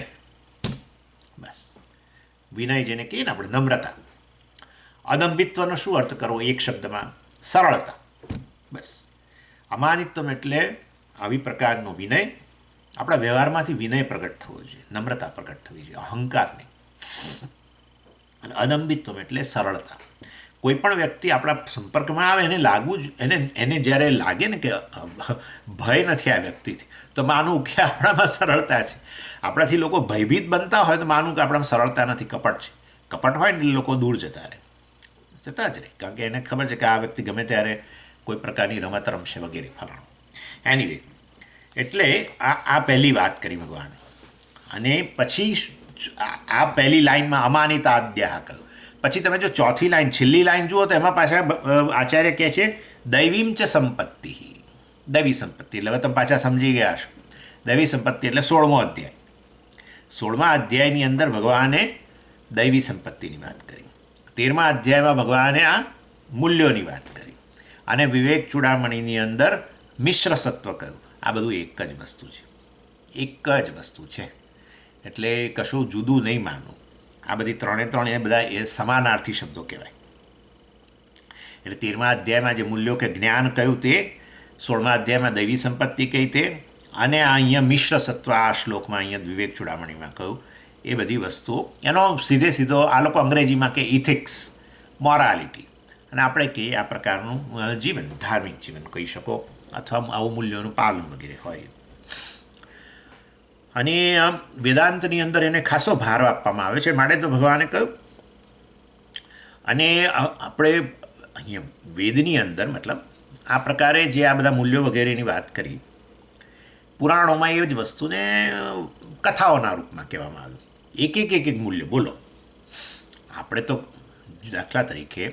બસ. વિનય જેને કહીએ ને આપણે, નમ્રતા. અદંભિત્વનો શું અર્થ કરવો? એક શબ્દમાં સરળતા, બસ. અમાનિત્વ એટલે આવી પ્રકારનો વિનય. આપણા વ્યવહારમાંથી વિનય પ્રગટ થવો જોઈએ, નમ્રતા પ્રગટ થવી જોઈએ, અહંકાર નહીં. અને અદંભિત્વ એટલે સરળતા. કોઈ પણ વ્યક્તિ આપણા સંપર્કમાં આવે એને જ્યારે લાગે ને કે ભય નથી આ વ્યક્તિથી, તો માનવું કે આપણામાં સરળતા છે. આપણાથી લોકો ભયભીત બનતા હોય તો માનવું કે આપણામાં સરળતા નથી, કપટ છે. કપટ હોય ને લોકો દૂર જતા જ રહે, કારણ કે એને ખબર છે કે આ વ્યક્તિ ગમે ત્યારે કોઈ પ્રકારની રમત રમશે વગેરે ફલાણું. એનીવે, એટલે આ પહેલી વાત કરી ભગવાને. અને પછી આ પહેલી લાઈનમાં અમાનિતાદ્યા કહ્યું. પછી તમે જો ચોથી લાઈન, છેલ્લી લાઈન જુઓ તો એમાં પાછા આચાર્ય કહે છે દૈવીમ ચ સંપત્તિ. દૈવી સંપત્તિ એટલે હવે તમે પાછા સમજી ગયા હશો. દૈવી સંપત્તિ એટલે 16મો અધ્યાય. 16મા અધ્યાયની અંદર ભગવાને દૈવી સંપત્તિની વાત કરી. 13મા અધ્યાયમાં ભગવાને આ મૂલ્યોની વાત કરી. અને વિવેક ચૂડામણીની અંદર મિશ્ર સત્વ કહ્યું. આ બધું એક જ વસ્તુ છે, એક જ વસ્તુ છે. એટલે કશું જુદું નહીં માનવું. આ બધી ત્રણે એ બધા એ સમાનાર્થી શબ્દો કહેવાય. એટલે 13મા અધ્યાયમાં જે મૂલ્યો કે જ્ઞાન કહ્યું તે, 16મા અધ્યાયમાં દૈવી સંપત્તિ કહી તે, અને આ અહીંયા મિશ્ર સત્વ આ શ્લોકમાં અહીંયા વિવેક ચૂડામણીમાં કહ્યું. એ બધી વસ્તુઓ એનો સીધો આ લોકો અંગ્રેજીમાં કે ઇથિક્સ, મોરાલિટી, અને આપણે કહીએ આ પ્રકારનું જીવન, ધાર્મિક જીવન કહી શકો, અથવા આવું મૂલ્યોનું પાલન વગેરે હોય. અને વેદાંતની અંદર એને ખાસો ભાર આપવામાં આવે છે, માટે તો ભગવાને કહ્યું. અને આપણે અહીંયા વેદની અંદર મતલબ આ પ્રકારે જે આ બધા મૂલ્યો વગેરેની વાત કરી, પુરાણોમાં એ જ વસ્તુને કથાઓના રૂપમાં કહેવામાં આવ્યું. એક મૂલ્ય બોલો. આપણે તો દાખલા તરીકે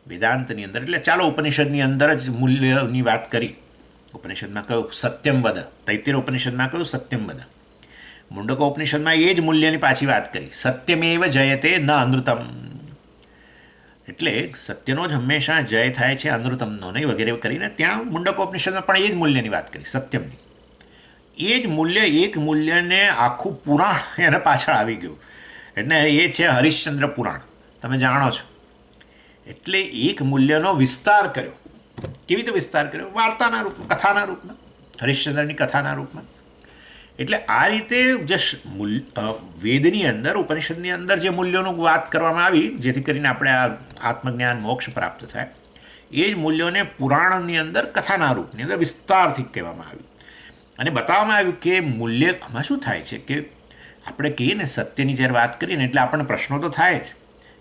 વેદાંતની અંદર, એટલે ચાલો ઉપનિષદની અંદર જ મૂલ્યની વાત કરી. ઉપનિષદમાં કહ્યું સત્યમ વદ, તૈત્તિરીય ઉપનિષદમાં કહ્યું સત્યમ વદ. મુંડકો ઉપનિષદમાં એ જ મૂલ્યની પાછી વાત કરી, સત્યમેવ જયતે ન અનૃતમ. એટલે સત્યનો જ હંમેશા જય થાય છે, અનૃતમનો નહીં, વગેરે કરીને ત્યાં મુંડકો ઉપનિષદમાં પણ એ જ મૂલ્યની વાત કરી, સત્યમની. એ જ મૂલ્ય, એક મૂલ્યને આખું પુરાણ એના પાછળ આવી ગયું. એટલે એ છે હરિશ્ચંદ્ર પુરાણ, તમે જાણો છો. એટલે એક મૂલ્યનો વિસ્તાર કર્યો. કેવી રીતે વિસ્તાર કર્યો? વાર્તાના રૂપમાં, કથાના રૂપમાં, હરિશ્ચંદ્રની કથાના રૂપમાં. એટલે આ રીતે જે વેદની અંદર, ઉપનિષદની અંદર જે મૂલ્યોનું વાત કરવામાં આવી, જેથી કરીને આપણે આ આત્મજ્ઞાન મોક્ષ પ્રાપ્ત થાય, એ જ મૂલ્યોને પુરાણની અંદર કથાના રૂપની અંદર વિસ્તારથી કહેવામાં આવ્યું. અને બતાવવામાં આવ્યું કે મૂલ્યમાં શું થાય છે કે આપણે કહીએ ને સત્યની જ્યારે વાત કરીએ ને એટલે આપણને પ્રશ્નો તો થાય જ,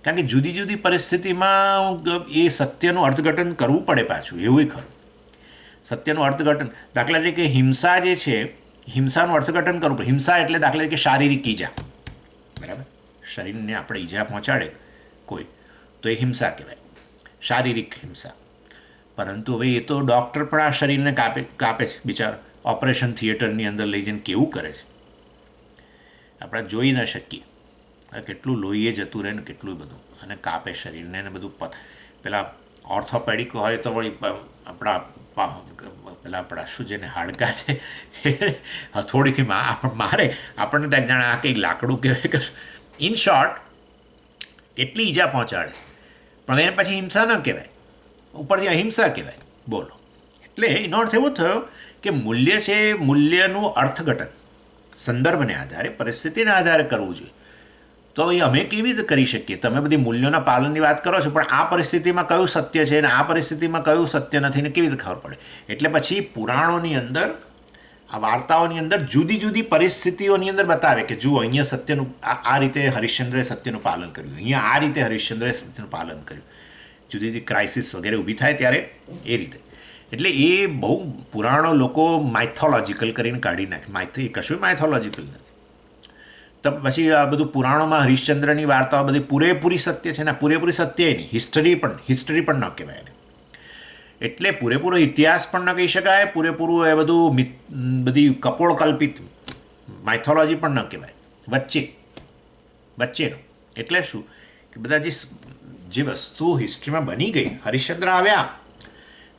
કારણ કે જુદી જુદી પરિસ્થિતિમાં એ સત્યનું અર્થઘટન કરવું પડે પાછું, એવું ખરું. સત્યનું અર્થઘટન, દાખલા તરીકે હિંસા જે છે, હિંસાનું અર્થઘટન કરવું પડે. હિંસા એટલે દાખલા તરીકે શારીરિક ઈજા, બરાબર? શરીરને આપણે ઈજા પહોંચાડે કોઈ તો એ હિંસા કહેવાય, શારીરિક હિંસા. પરંતુ હવે એ તો ડૉક્ટર પણ આ શરીરને કાપે છે બિચારો, ઓપરેશન થિયેટરની અંદર લઈ જઈને કેવું કરે છે, આપણે જોઈ ન શકીએ. કેટલું લોહીએ જતું રહે ને કેટલું બધું, અને કાપે શરીરને ને બધું. પેલા ઓર્થોપેડિક હોય તો વળી આપણા શું જેને હાડકાં છે હથોડીથી મારે, આપણને ત્યાં જાણે આ કંઈ લાકડું કહેવાય કે. ઇન શોર્ટ કેટલી ઈજા પહોંચાડે છે, પણ એને પછી હિંસા ન કહેવાય, ઉપરથી અહિંસા કહેવાય. બોલો. એટલે એનો અર્થ એવો થયો કે મૂલ્ય છે, મૂલ્યનું અર્થઘટન સંદર્ભને આધારે, પરિસ્થિતિના આધારે કરવું જોઈએ. તો એ અમે કેવી રીતે કરી શકીએ? તમે બધી મૂલ્યોના પાલનની વાત કરો છો, પણ આ પરિસ્થિતિમાં કયું સત્ય છે અને આ પરિસ્થિતિમાં કયું સત્ય નથી ને કેવી રીતે ખબર પડે? એટલે પછી પુરાણોની અંદર, આ વાર્તાઓની અંદર જુદી જુદી પરિસ્થિતિઓની અંદર બતાવે કે જુઓ અહીંયા સત્યનું આ રીતે હરિશ્ચંદ્રએ સત્યનું પાલન કર્યું, અહીંયા આ રીતે હરિશ્ચંદ્રએ સત્યનું પાલન કર્યું. જુદી જુદી ક્રાઇસિસ વગેરે ઊભી થાય ત્યારે એ રીતે. એટલે એ બહુ પુરાણો લોકો માઇથોલોજીકલ કરીને કાઢી નાખે. એ કશું માઇથોલોજીકલ નથી. તો પછી આ બધું પુરાણોમાં હરિશ્ચંદ્રની વાર્તાઓ બધી પૂરેપૂરી સત્ય છે ને, પૂરેપૂરી સત્ય નહીં, હિસ્ટરી પણ ન કહેવાય એને. એટલે પૂરેપૂરો ઇતિહાસ પણ ન કહી શકાય, પૂરેપૂરું એ બધું બધી કપોળ કલ્પિત માઇથોલોજી પણ ન કહેવાય, વચ્ચેનું. એટલે શું કે બધા જે વસ્તુ હિસ્ટ્રીમાં બની ગઈ, હરિશ્ચંદ્ર આવ્યા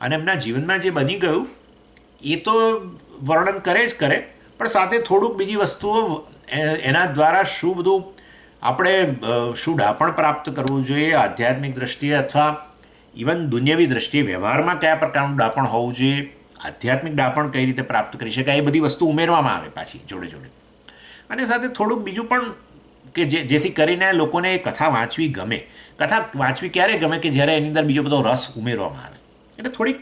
અને એમના જીવનમાં જે બની ગયું એ તો વર્ણન કરે જ કરે, પણ સાથે થોડુંક બીજી વસ્તુઓ એના દ્વારા શું બધું આપણે શું ડાપણ પ્રાપ્ત કરવું જોઈએ આધ્યાત્મિક દ્રષ્ટિએ, અથવા ઇવન દુનિયાવી દ્રષ્ટિએ વ્યવહારમાં કયા પ્રકારનું ડાપણ હોવું જોઈએ, આધ્યાત્મિક ડાપણ કઈ રીતે પ્રાપ્ત કરી શકાય, એ બધી વસ્તુ ઉમેરવામાં આવે પાછી જોડે જોડે. અને સાથે થોડુંક બીજું પણ કે જેથી કરીને લોકોને એ કથા વાંચવી ગમે. કથા વાંચવી ક્યારે ગમે? કે જ્યારે એની અંદર બીજો બધો રસ ઉમેરવામાં આવે. એટલે થોડીક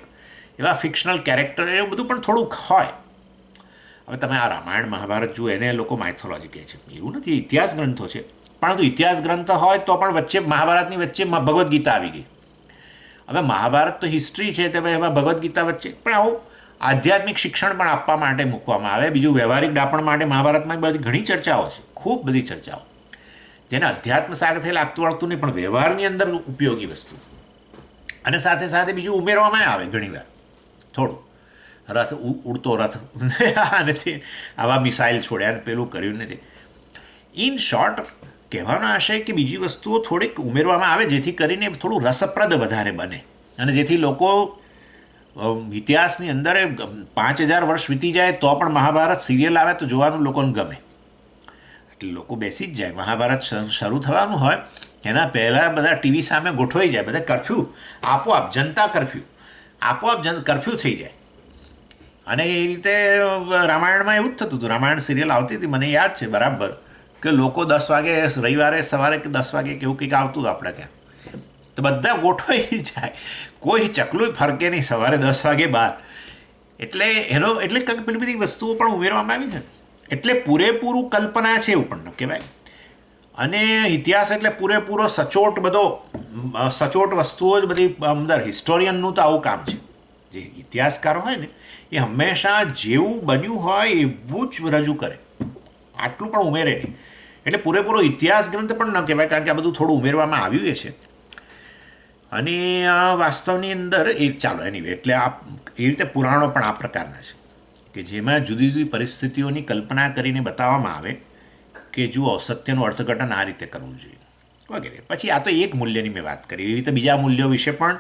એવા ફિક્શનલ કેરેક્ટર એવું બધું પણ થોડુંક હોય. હવે તમે આ રામાયણ મહાભારત જુઓ, એને લોકો માઇથોલોજી કહે છે, એવું નથી, ઇતિહાસ ગ્રંથો છે. પરંતુ ઇતિહાસ ગ્રંથ હોય તો પણ વચ્ચે મહાભારતની વચ્ચે ભગવદ્ ગીતા આવી ગઈ. હવે મહાભારત તો હિસ્ટ્રી છે, તો એમાં ભગવદ્ ગીતા વચ્ચે પણ આવું આધ્યાત્મિક શિક્ષણ પણ આપવા માટે મૂકવામાં આવે. બીજું વ્યવહારિક ડાપણ માટે મહાભારતમાં બધી ઘણી ચર્ચાઓ છે, ખૂબ બધી ચર્ચાઓ, જેને અધ્યાત્મ સાથે લાગતું વળતું નહીં, પણ વ્યવહારની અંદર ઉપયોગી વસ્તુ. અને સાથે સાથે બીજું ઉમેરવામાં આવે ઘણીવાર થોડું, રથ ઉડતો રથ નથી, આવા મિસાઇલ છોડ્યા ને પેલું કર્યું નથી. ઇન શોર્ટ કહેવાનો આશય કે બીજી વસ્તુઓ થોડીક ઉમેરવામાં આવે જેથી કરીને થોડું રસપ્રદ વધારે બને, અને જેથી લોકો ઇતિહાસની અંદર 5000 વર્ષ વીતી જાય તો પણ મહાભારત સિરિયલ આવે તો જોવાનું લોકોને ગમે. એટલે લોકો બેસી જ જાય. મહાભારત શરૂ થવાનું હોય એના પહેલાં બધા ટીવી સામે ગોઠવાઈ જાય, બધા કરફ્યુ આપોઆપ, જનતા કરફ્યુ આપોઆપ કરફ્યુ થઈ જાય. અને એ રીતે રામાયણમાં એવું જ થતું હતું. રામાયણ સિરિયલ આવતી હતી, મને યાદ છે બરાબર, કે લોકો 10 વાગે રવિવારે સવારે કે 10 વાગે કે એવું કંઈક આવતું હતું આપણે ત્યાં, તો બધા ગોઠવાઈ જાય, કોઈ ચકલું ફરકે નહીં સવારે 10 વાગે બહાર. એટલે કંઈક પેલી બધી વસ્તુઓ પણ ઉમેરવામાં આવી છે. એટલે પૂરેપૂરું કલ્પના છે એવું પણ ન કહેવાય. અને ઇતિહાસ એટલે પૂરેપૂરો સચોટ બધો સચોટ વસ્તુઓ જ બધી અંદર. હિસ્ટોરિયનનું તો આવું કામ છે. જે ઇતિહાસકારો હોય ને એ હંમેશા જેવું બન્યું હોય એવું જ રજૂ કરે, આટલું પણ ઉમેરે નહીં. એટલે પૂરેપૂરો ઇતિહાસ ગ્રંથ પણ ન કહેવાય, કારણ કે આ બધું થોડું ઉમેરવામાં આવ્યું છે. અને આ વાસ્તવની અંદર એ ચાલો એની એટલે આ એ રીતે પુરાણો પણ આ પ્રકારના છે કે જેમાં જુદી જુદી પરિસ્થિતિઓની કલ્પના કરીને બતાવવામાં આવે કે જુઓ સત્યનું અર્થઘટન આ રીતે કરવું જોઈએ વગેરે. પછી આ તો એક મૂલ્યની મેં વાત કરી, એવી રીતે બીજા મૂલ્યો વિશે પણ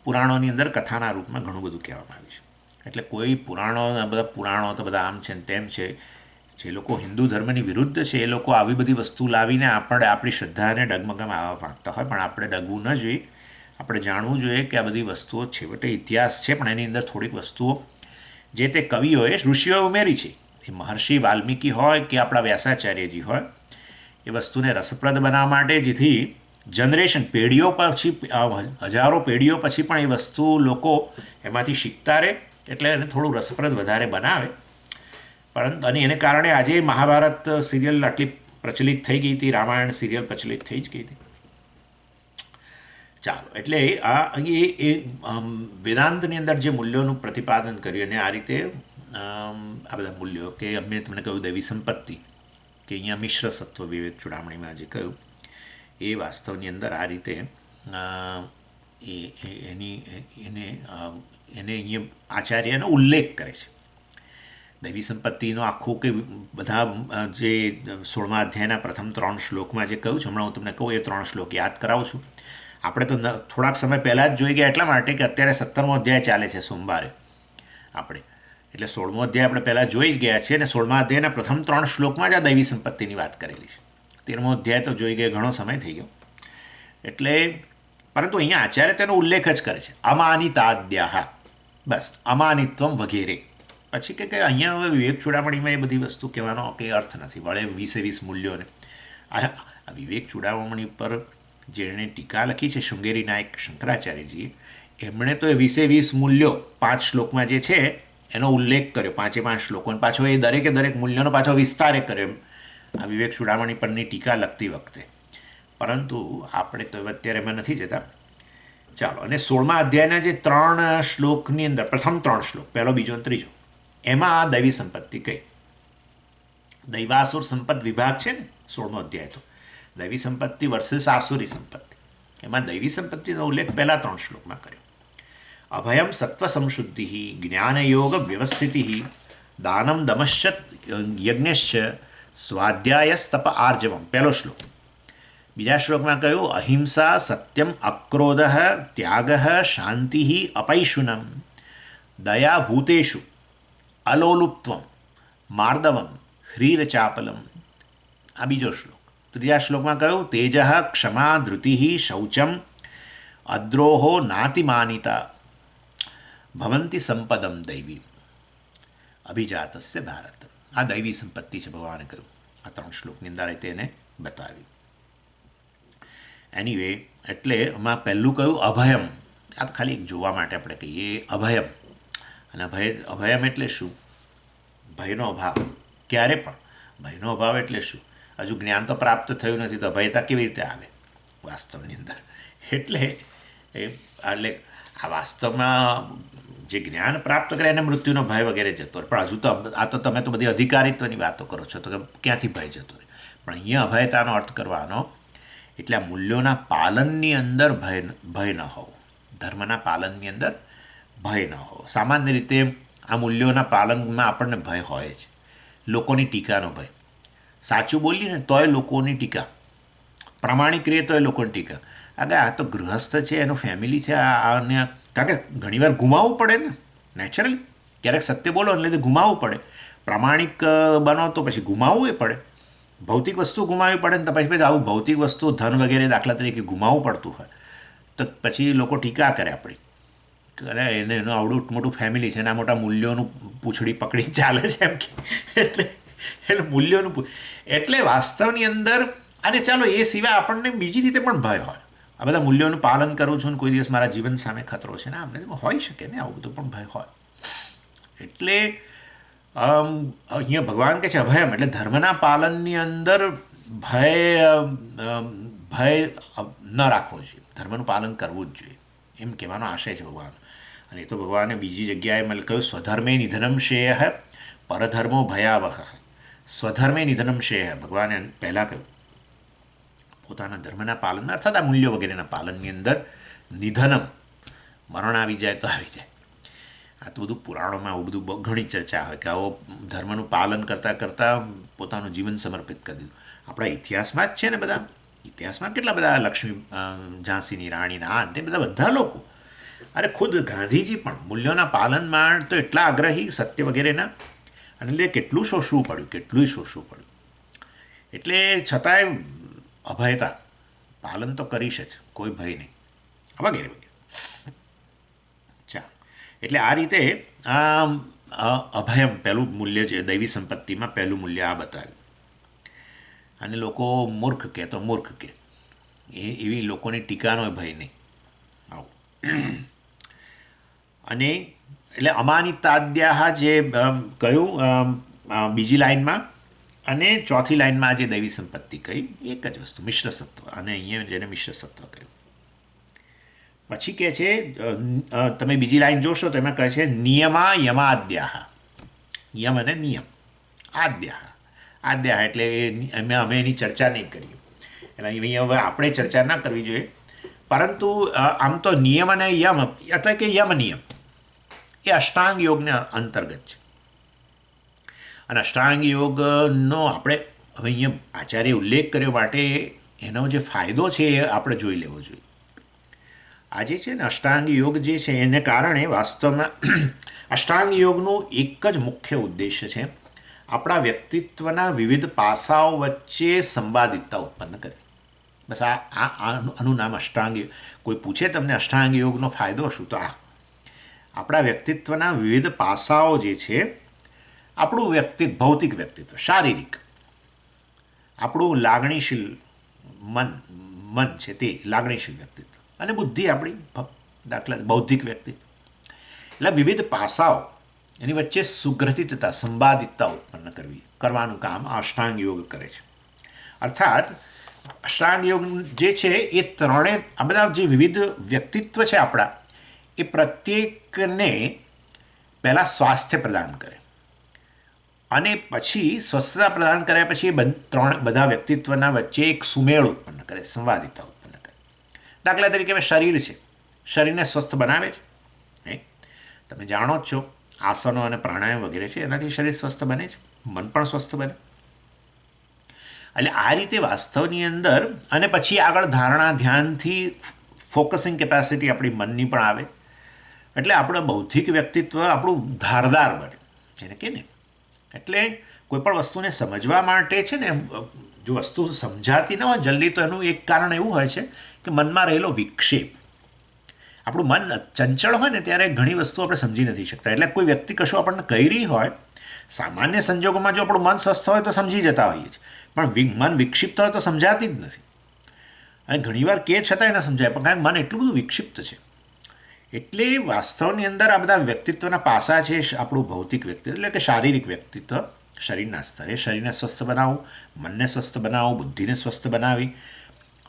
પુરાણોની અંદર કથાના રૂપમાં ઘણું બધું કહેવામાં આવ્યું છે. એટલે કોઈ બધા પુરાણો તો બધા આમ છે ને તેમ છે, જે લોકો હિન્દુ ધર્મની વિરુદ્ધ છે એ લોકો આવી બધી વસ્તુ લાવીને આપણી શ્રદ્ધાને ડગમગાવવા માગતા હોય, પણ આપણે ડગવું ન જોઈએ. આપણે જાણવું જોઈએ કે આ બધી વસ્તુઓ છેવટે ઇતિહાસ છે, પણ એની અંદર થોડીક વસ્તુઓ જે તે કવિઓએ ઋષિઓએ ઉમેરી છે. એ મહર્ષિ વાલ્મીકી હોય કે આપણા વ્યાસાચાર્યજી હોય, એ વસ્તુને રસપ્રદ બનાવવા માટે, જેથી જનરેશન પેઢીઓ પછી હજારો પેઢીઓ પછી પણ એ વસ્તુ લોકો એમાંથી શીખતા રહે, એટલે એને થોડું રસપ્રદ વધારે બનાવે. પરંતુ અને એને કારણે આજે મહાભારત સિરિયલ આટલી પ્રચલિત થઈ ગઈ હતી, રામાયણ સિરિયલ પ્રચલિત થઈ જ ગઈ હતી. ચાલો, એટલે એ વેદાંતની અંદર જે મૂલ્યોનું પ્રતિપાદન કર્યું અને આ રીતે આ બધા મૂલ્યો કે મેં તમને કહ્યું દૈવી સંપત્તિ કે અહીંયા મિશ્ર સત્વ વિવેક ચૂડામણીમાં જે કહ્યું એ વાસ્તવની અંદર આ રીતે એને અહીંયા આચાર્યનો ઉલ્લેખ કરે છે. દૈવી સંપત્તિનો આખું કે બધા જે 16મા અધ્યાયના પ્રથમ 3 શ્લોકમાં જે કહ્યું છે, હમણાં હું તમને કહું એ 3 શ્લોક યાદ કરાવું છું. આપણે તો થોડાક સમય પહેલાં જ જોઈ ગયા એટલા માટે કે અત્યારે 17મો અધ્યાય ચાલે છે સોમવારે આપણે, એટલે 16મો અધ્યાય આપણે પહેલાં જોઈ જ ગયા છીએ અને 16મા અધ્યાયના પ્રથમ 3 શ્લોકમાં જ આ દૈવી સંપત્તિની વાત કરેલી છે. 13મો અધ્યાય તો જોઈ ગયા, ઘણો સમય થઈ ગયો. એટલે પરંતુ અહીંયા આચાર્ય તેનો ઉલ્લેખ જ કરે છે, અમાનિતાદ્યાહ, બસ અમાનિત્વમ વગેરે. પછી કે અહીંયા હવે વિવેક ચૂડામણીમાં એ બધી વસ્તુ કહેવાનો કંઈ અર્થ નથી, વળે 20 મૂલ્યોને. આ વિવેક ચૂડામણી પર જેણે ટીકા લખી છે શૃંગેરી નાયક શંકરાચાર્યજીએ, એમણે તો એ 20 મૂલ્યો 5 શ્લોકમાં જે છે એનો ઉલ્લેખ કર્યો, 5 શ્લોકોને પાછો એ દરેક મૂલ્યોનો પાછો વિસ્તારે કર્યો આ વિવેક ચૂડામણી પરની ટીકા લખતી વખતે. પરંતુ આપણે તો અત્યારે એમાં નથી જતા. ચાલો, અને 16મા અધ્યાયના જે 3 શ્લોકની અંદર પ્રથમ 3 શ્લોક, પહેલો, બીજો, ત્રીજો, એમાં આ દૈવી સંપત્તિ કઈ દૈવાસુર સંપત્તિ વિભાગ છે ને 16મો અધ્યાય તો દૈવી સંપત્તિ વર્સેસ આસુરી સંપત્તિ. એમાં દૈવી સંપત્તિનો ઉલ્લેખ પહેલા 3 શ્લોકમાં કર્યો. અભયમ સત્વ સંશુદ્ધિ જ્ઞાનયોગ વ્યવસ્થિતિ દાનમ દમશ્ચ યજ્ઞશ્ચ સ્વાધ્યાયસ્તપ આર્જવમ, પહેલો શ્લોક. બીજા શ્લોકમાં કહ્યું અહિંસા સત્યમ અક્રોધ ત્યાગ શાંતિ અપૈશુનમ દયા ભૂતેષુ અલોલુપ્ત્વમ માર્દવમ હ્રીરચાપલમ, આ બીજો શ્લોક. ત્રીજા શ્લોકમાં કહ્યું તેજ ક્ષમા ધૃતિ શૌચમ અદ્રોહો નાતિમાનિતા ભવંતી સંપદમ દૈવી અભિજાતસ્ય ભારત. આ દૈવી સંપત્તિ છે ભગવાને કહ્યું. આ 3 શ્લોકની અંદર તેને બતાવી. એનીવે, એટલે એમાં પહેલું કહ્યું અભયમ. આ તો ખાલી એક જોવા માટે આપણે કહીએ અભયમ. અને અભયમ એટલે શું? ભયનો અભાવ. ક્યારે પણ ભયનો અભાવ એટલે શું? હજુ જ્ઞાન તો પ્રાપ્ત થયું નથી તો ભયતા કેવી રીતે આવે વાસ્તવની અંદર? એટલે આ વાસ્તવમાં જે જ્ઞાન પ્રાપ્ત કરે એને મૃત્યુનો ભય વગેરે જતો રહે. પણ હજુ તો આ તો તમે તો બધી અધિકારિત્વની વાતો કરો છો, તો ક્યાંથી ભય જતો રહે? પણ અહીંયા અભયતાનો અર્થ કરવાનો એટલે આ મૂલ્યોના પાલનની અંદર ભય ન હોવો, ધર્મના પાલનની અંદર ભય ન હોવો. સામાન્ય રીતે આ મૂલ્યોના પાલનમાં આપણને ભય હોય જ, લોકોની ટીકાનો ભય. સાચું બોલીએ ને તોય લોકોની ટીકા, પ્રામાણિક રહે તોય લોકોની ટીકા. આ તો ગૃહસ્થ છે, એનું ફેમિલી છે, આને કારણ કે ઘણીવાર ગુમાવવું પડે ને, નેચરલી ક્યારેક સત્ય બોલો એટલે તે ગુમાવવું પડે. પ્રામાણિક બનો તો પછી ગુમાવવું એ પડે, ભૌતિક વસ્તુ ગુમાવવી પડે ને તો પછી આવું ભૌતિક વસ્તુ ધન વગેરે દાખલા તરીકે ગુમાવવું પડતું હોય તો પછી લોકો ટીકા કરે આપણી, અરે એનું આવડું મોટું ફેમિલી છે, એના મોટા મૂલ્યોનું પૂંછડી પકડી ચાલે છે એમ કે. એટલે મૂલ્યોનું એટલે વાસ્તવની અંદર. અને ચાલો એ સિવાય આપણને બીજી રીતે પણ ભય હોય, આ બધા મૂલ્યોનું પાલન કરું છું ને કોઈ દિવસ મારા જીવન સામે ખતરો છે ને, આમને હોઈ શકે ને, આવું બધું પણ ભય હોય. એટલે અહીંયા ભગવાન કહે છે અભયમ, એટલે ધર્મના પાલનની અંદર ભય ન રાખવો જોઈએ, ધર્મનું પાલન કરવું જ જોઈએ, એમ કહેવાનો આશય છે ભગવાન. અને એ તો ભગવાને બીજી જગ્યાએ મને કહ્યું સ્વધર્મે નિધનમ શ્રેય પરધર્મો ભયાવહ. સ્વધર્મે નિધનમ શ્રેય ભગવાને પહેલાં કહ્યું પોતાના ધર્મના પાલનમાં અર્થાત આ મૂલ્યો વગેરેના પાલનની અંદર નિધનમ મરણ આવી જાય તો આવી જાય. આ તો બધું પુરાણોમાં આવું બધું ઘણી ચર્ચા હોય કે આવો ધર્મનું પાલન કરતાં કરતાં પોતાનું જીવન સમર્પિત કરી દીધું. આપણા ઇતિહાસમાં જ છે ને બધા ઇતિહાસમાં કેટલા બધા લક્ષ્મી ઝાંસીની રાણીના આ તે બધા લોકો અરે ખુદ ગાંધીજી પણ મૂલ્યોના પાલનમાં તો એટલા આગ્રહી સત્ય વગેરેના અને એટલે કેટલું શોષવું પડ્યું કેટલું શોષવું પડ્યું. એટલે છતાંય અભયતા પાલન તો કરીશ જ કોઈ ભય નહીં વગેરે વગેરે. ચાલો એટલે આ રીતે આ અભયમ પહેલું મૂલ્ય છે દૈવી સંપત્તિમાં પહેલું મૂલ્ય આ બતાવ્યું. અને લોકો મૂર્ખ કહે તો મૂર્ખ કહે એવી લોકોની ટીકાનો ભય નહીં આવું. અને એટલે અમાનિતાદ્યાહ જે કહ્યું બીજી લાઇનમાં અને ચોથી લાઇનમાં જે દૈવી સંપત્તિ કહી એક જ વસ્તુ મિશ્ર સત્વ અને અહીંયા જેને મિશ્ર સત્વ કહ્યું. પછી કહે છે તમે બીજી લાઈન જોશો તો એમાં કહે છે નિયમા યમાદ્યાહ યમ અને નિયમ આદ્યાહ આદ્યાહ એટલે અમે એની ચર્ચા નહીં કરીએ એટલે અહીંયા હવે આપણે ચર્ચા ના કરવી જોઈએ પરંતુ આમ તો નિયમ અને યમ એટલે કે યમ નિયમ એ અષ્ટાંગ યોગને અંતર્ગત છે. અને અષ્ટાંગ યોગનો આપણે હવે અહીંયા આચાર્ય ઉલ્લેખ કર્યો માટે એનો જે ફાયદો છે એ આપણે જોઈ લેવો જોઈએ. આજે છે ને અષ્ટાંગ યોગ જે છે એને કારણે વાસ્તવમાં અષ્ટાંગ યોગનું એક જ મુખ્ય ઉદ્દેશ્ય છે આપણા વ્યક્તિત્વના વિવિધ પાસાઓ વચ્ચે સંવાદિતતા ઉત્પન્ન કરવી. બસ આનું નામ અષ્ટાંગ યોગ. કોઈ પૂછે તમને અષ્ટાંગ યોગનો ફાયદો શું તો આપણા વ્યક્તિત્વના વિવિધ પાસાઓ જે છે આપણું ભૌતિક વ્યક્તિત્વ શારીરિક આપણું લાગણીશીલ મન છે તે લાગણીશીલ વ્યક્તિત્વ અને બુદ્ધિ આપણી દાખલા બૌદ્ધિક વ્યક્તિત્વ એટલે વિવિધ પાસાઓ એની વચ્ચે સુગ્રહિતતા સંવાદિતતા ઉત્પન્ન કરવાનું કામ આ અષ્ટાંગ યોગ કરે છે. અર્થાત અષ્ટાંગ યોગ જે છે એ ત્રણે આ બધા જે વિવિધ વ્યક્તિત્વ છે આપણા એ પ્રત્યેકને પહેલાં સ્વાસ્થ્ય પ્રદાન કરે અને પછી સ્વસ્થતા પ્રદાન કર્યા પછી બધા વ્યક્તિત્વના વચ્ચે એક સુમેળ ઉત્પન્ન કરે સંવાદિતા ઉત્પન્ન કરે. દાખલા તરીકે શરીર છે શરીરને સ્વસ્થ બનાવે છે તમે જાણો જ છો આસનો અને પ્રાણાયામ વગેરે છે એનાથી શરીર સ્વસ્થ બને છે મન પણ સ્વસ્થ બને. એટલે આ રીતે વાસ્તવની અંદર અને પછી આગળ ધારણા ધ્યાનથી ફોકસિંગ કેપેસિટી આપણી મનની પણ આવે એટલે આપણું બૌદ્ધિક વ્યક્તિત્વ આપણું ધારદાર બને જેને કે ને. એટલે કોઈ પણ વસ્તુને સમજવા માટે છે ને જો વસ્તુ સમજાતી ન હોય જલ્દી તો એનું એક કારણ એવું હોય છે કે મનમાં રહેલો વિક્ષેપ. આપણું મન ચંચળ હોય ને ત્યારે ઘણી વસ્તુ આપણે સમજી નથી શકતા. એટલે કોઈ વ્યક્તિ કશું આપણને કહી રહી હોય સામાન્ય સંજોગોમાં જો આપણું મન સ્વસ્થ હોય તો સમજી જતા હોઈએ છીએ પણ મન વિક્ષિપ્ત હોય તો સમજાતી જ નથી. અને ઘણીવાર કે છતાંય ન સમજાય પણ કારણ કે મન એટલું બધું વિક્ષિપ્ત છે. એટલે વાસ્તવની અંદર આ બધા વ્યક્તિત્વના પાસા છે આપણું ભૌતિક વ્યક્તિત્વ એટલે કે શારીરિક વ્યક્તિત્વ શરીરના સ્તરે શરીરને સ્વસ્થ બનાવવું મનને સ્વસ્થ બનાવવું બુદ્ધિને સ્વસ્થ બનાવી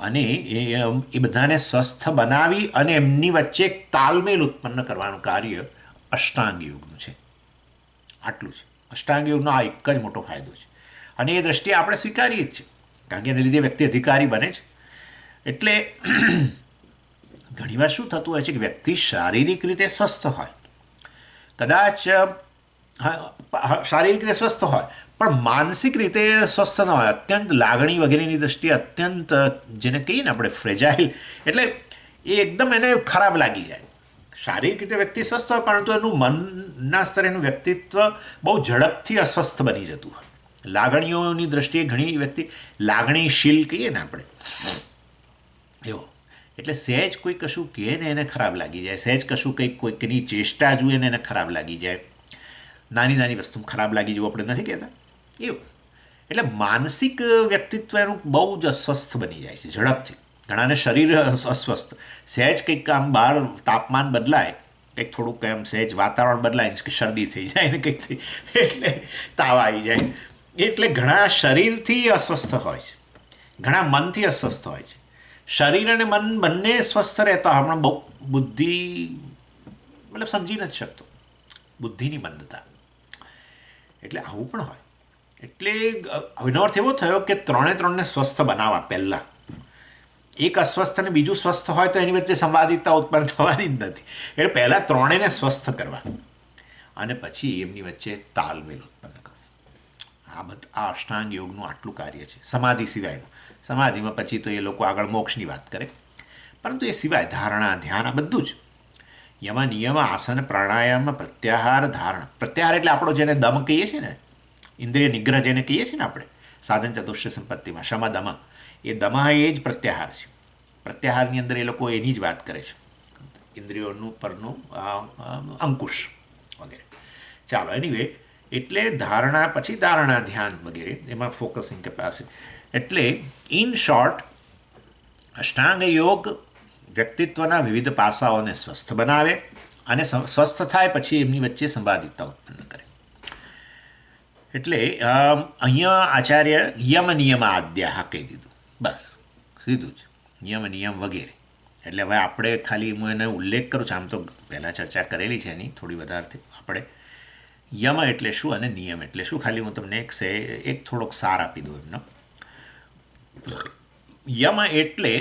અને એ બધાને સ્વસ્થ બનાવી અને એમની વચ્ચે એક તાલમેલ ઉત્પન્ન કરવાનું કાર્ય અષ્ટાંગ યોગનું છે. આટલું છે અષ્ટાંગ યોગનો આ એક જ મોટો ફાયદો છે અને એ દ્રષ્ટિએ આપણે સ્વીકારીએ જ છીએ કારણ કે એને લીધે વ્યક્તિ અધિકારી બને છે. એટલે ઘણીવાર શું થતું હોય છે કે વ્યક્તિ શારીરિક રીતે સ્વસ્થ હોય કદાચ શારીરિક રીતે સ્વસ્થ હોય પણ માનસિક રીતે સ્વસ્થ ન હોય અત્યંત લાગણી વગેરેની દ્રષ્ટિએ અત્યંત જેને કહીએ ને આપણે ફ્રેજાઇલ એટલે એ એકદમ એને ખરાબ લાગી જાય. શારીરિક રીતે વ્યક્તિ સ્વસ્થ હોય પરંતુ એનું મનના સ્તરે એનું વ્યક્તિત્વ બહુ ઝડપથી અસ્વસ્થ બની જતું હોય. લાગણીઓની દ્રષ્ટિએ ઘણી વ્યક્તિ લાગણીશીલ કહીએ ને આપણે એવો એટલે સહેજ કોઈ કશું કહે ને એને ખરાબ લાગી જાય સહેજ કશું કંઈક કોઈકની ચેષ્ટા જુએ ને એને ખરાબ લાગી જાય નાની નાની વસ્તુ ખરાબ લાગી જવું આપણે નથી કહેતા એવું. એટલે માનસિક વ્યક્તિત્વ એનું બહુ જ અસ્વસ્થ બની જાય છે ઝડપથી. ઘણાને શરીર અસ્વસ્થ સહેજ કંઈક આમ બહાર તાપમાન બદલાય કંઈક થોડુંક એમ સહેજ વાતાવરણ બદલાય કે શરદી થઈ જાય ને કંઈક થઈ એટલે તાવ આવી જાય. એટલે ઘણા શરીરથી અસ્વસ્થ હોય છે ઘણા મનથી અસ્વસ્થ હોય છે. શરીર અને મન બંને સ્વસ્થ રહેતા હમણાં બુદ્ધિ મતલબ સમજી નથી શકતો, બુદ્ધિની મંદતા. એટલે આવું પણ હોય. એટલે એનો અર્થ એવો થયો કે ત્રણને સ્વસ્થ બનાવવા પહેલાં. એક અસ્વસ્થ અને બીજું સ્વસ્થ હોય તો એની વચ્ચે સંવાદિતતા ઉત્પન્ન થવાની જ નથી. એટલે પહેલાં ત્રણેયને સ્વસ્થ કરવા અને પછી એમની વચ્ચે તાલમેલ ઉત્પન્ન કરવો. આ અષ્ટાંગ યોગનું આટલું કાર્ય છે. સમાધિ સિવાયનું, સમાધિમાં પછી તો એ લોકો આગળ મોક્ષની વાત કરે, પરંતુ એ સિવાય ધારણા, ધ્યાન, આ બધું જ યમ નિયમ, આસન, પ્રાણાયામ, પ્રત્યાહાર, ધારણા. પ્રત્યાહાર એટલે આપણો જેને દમ કહીએ છીએ ને, ઇન્દ્રિય નિગ્રહ જેને કહીએ છીએ ને આપણે સાધન ચતુષ્ટ સંપત્તિમાં, શમ દમ, એ દમઃ એ જ પ્રત્યાહાર છે. પ્રત્યાહારની અંદર એ લોકો એની જ વાત કરે છે, ઇન્દ્રિયોનું પરનું અંકુશ વગેરે. ચાલો, એનીવે, એટલે ધારણા, પછી ધારણા, ધ્યાન વગેરે, એમાં ફોકસિંગ કેપેસિટી. એટલે ઇન શોર્ટ, અષ્ટાંગ યોગ વ્યક્તિત્વના વિવિધ પાસાઓને સ્વસ્થ બનાવે અને સ્વસ્થ થાય પછી એમની વચ્ચે સંવાદિતતા ઉત્પન્ન કરે. એટલે અહીંયા આચાર્ય યમ નિયમ આદ્યા કહી દીધું, બસ સીધું જ નિયમ નિયમ વગેરે. એટલે હવે આપણે ખાલી હું એને ઉલ્લેખ કરું છું, આમ તો પહેલાં ચર્ચા કરેલી છે એની થોડી વધારેથી. આપણે યમ એટલે શું અને નિયમ એટલે શું, ખાલી હું તમને એક થોડોક સાર આપી દઉં એમનો. યમ એટલે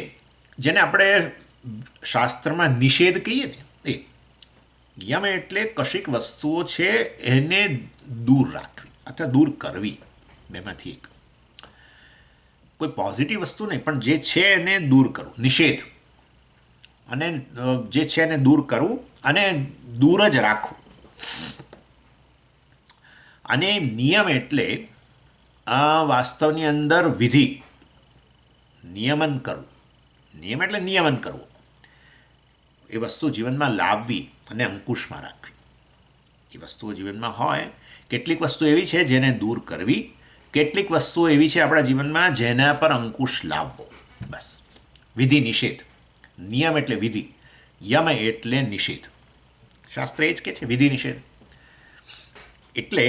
જેને આપણે શાસ્ત્રમાં નિષેધ કહીએ ને, એ યમ એટલે કશીક વસ્તુઓ છે એને દૂર રાખવી અથવા દૂર કરવી, બેમાંથી એક. કોઈ પોઝિટિવ વસ્તુ નહીં, પણ જે છે એને દૂર કરવું, નિષેધ. અને જે છે એને દૂર કરવું અને દૂર જ રાખવું. અને નિયમ એટલે વાસ્તવની અંદર વિધિ, નિયમન કરવું. નિયમ એટલે નિયમન કરવું, એ વસ્તુ જીવનમાં લાવવી અને અંકુશમાં રાખવી. એ વસ્તુઓ જીવનમાં હોય, કેટલીક વસ્તુ એવી છે જેને દૂર કરવી, કેટલીક વસ્તુઓ એવી છે આપણા જીવનમાં જેના પર અંકુશ લાવવો. બસ, વિધિ નિષેધ. નિયમ એટલે વિધિ, યમ એટલે નિષેધ. શાસ્ત્ર એ જ કે છે વિધિ નિષેધ. એટલે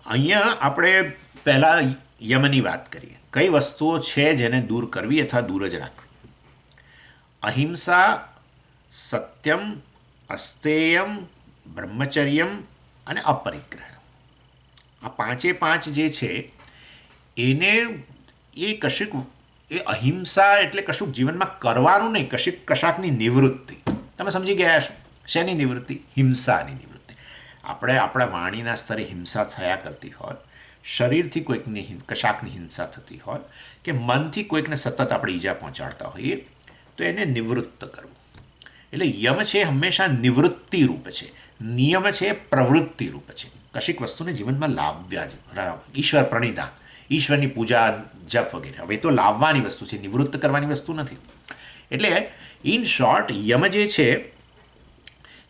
અહીંયા આપણે પહેલાં યમની વાત કરીએ. કઈ વસ્તુઓ છે જેને દૂર કરવી અથવા દૂર જ રાખવી. અહિંસા, સત્યમ, અસ્તેયમ, બ્રહ્મચર્યમ અને અપરિગ્રહ. આ પાંચે પાંચ જે છે એને એ કશુંક, એ અહિંસા એટલે કશુંક જીવનમાં કરવાનું નહીં, કશાકની નિવૃત્તિ. તમે સમજી ગયા છો શેની નિવૃત્તિ? હિંસાની નિવૃત્તિ. આપણે આપણા વાણીના સ્તરે હિંસા થયા કરતી હોય, શરીરથી કોઈકની કશાકની હિંસા થતી હોય, કે મનથી કોઈકને સતત આપણે ઈજા પહોંચાડતા હોઈએ, તો એને નિવૃત્ત કરવું. એટલે યમ છે હંમેશા નિવૃત્તિ રૂપ છે, નિયમ છે પ્રવૃત્તિ રૂપ છે. કશીક વસ્તુને જીવનમાં લાવ્યા, ઈશ્વર પ્રણિધાન, ઈશ્વરની પૂજા, જપ વગેરે. હવે એ તો લાવવાની વસ્તુ છે, નિવૃત્ત કરવાની વસ્તુ નથી. એટલે ઇન શોર્ટ યમ જે છે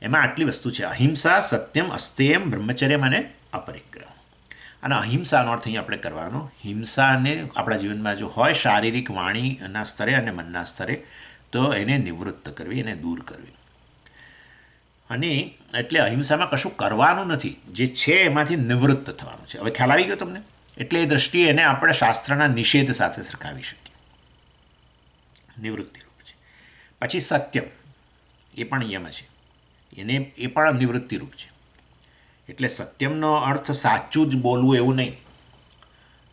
એમાં આટલી વસ્તુ છે: અહિંસા, સત્યમ, અસ્તેયમ, બ્રહ્મચર્યમ અને અપરિગ્રહ. અને અહિંસાનો અર્થ અહીં આપણે કરવાનો, હિંસાને આપણા જીવનમાં જો હોય શારીરિક, વાણીના સ્તરે અને મનના સ્તરે, તો એને નિવૃત્ત કરવી, એને દૂર કરવી. અને એટલે અહિંસામાં કશું કરવાનું નથી, જે છે એમાંથી નિવૃત્ત થવાનું છે. હવે ખ્યાલ આવી ગયો તમને? એટલે એ દ્રષ્ટિએ એને આપણે શાસ્ત્રના નિષેધ સાથે સરખાવી શકીએ, નિવૃત્તિરૂપ છે. પછી સત્યમ, એ પણ યમ છે, એ પણ નિવૃત્તિરૂપ છે. એટલે સત્યમનો અર્થ સાચું જ બોલવું એવું નહીં.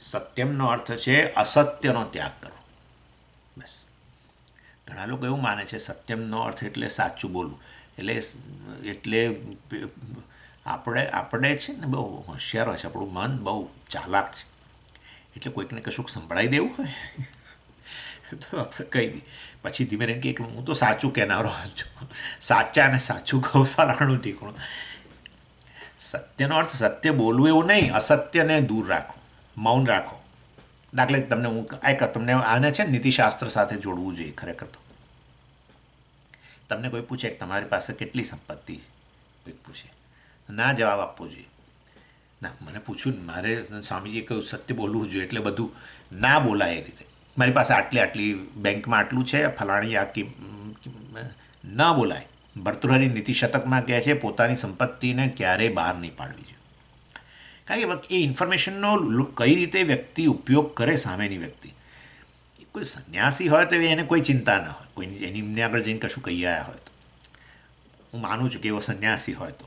સત્યમનો અર્થ છે અસત્યનો ત્યાગ કરવો. બસ. ઘણા લોકો એવું માને છે સત્યમનો અર્થ એટલે સાચું બોલવું. એટલે આપણે છે ને બહુ હોશિયાર હોય છે, આપણું મન બહુ ચાલાક છે. એટલે કોઈકને કશુંક સંભળાઈ દેવું હોય તો આપણે કહી દઈએ, પછી ધીમે રહીને કે હું તો સાચું કહેનારો છું, સાચા ને સાચું કહું, ફલાણું ઠીકણું. સત્યનો અર્થ સત્ય બોલવું એવું નહીં, અસત્યને દૂર રાખવું, મૌન રાખો. દાખલે તમને આને છે ને નીતિશાસ્ત્ર સાથે જોડવું જોઈએ. ખરેખર તો તમને કોઈ પૂછે કે તમારી પાસે કેટલી સંપત્તિ છે, કોઈ પૂછે, ના જવાબ આપવો જોઈએ. ના, મને પૂછ્યું ને, મારે સ્વામીજીએ કહ્યું સત્ય બોલવું જોઈએ, એટલે બધું ના બોલાય એ રીતે. મારી પાસે આટલી બેંકમાં આટલું છે, ફલાણી આખી ન બોલાય. ભર્તૃહરિ નીતિશતકમાં કહે છે પોતાની સંપત્તિને ક્યારેય બહાર નહીં પાડવી જોઈએ. કારણ કે એ ઇન્ફોર્મેશનનો કઈ રીતે વ્યક્તિ ઉપયોગ કરે, સામેની વ્યક્તિ. કોઈ સંન્યાસી હોય તો એને કોઈ ચિંતા ન હોય, કોઈ એમને આગળ જઈને કશું કહી આવ્યા હોય તો. હું માનું છું કે એવો સંન્યાસી હોય તો.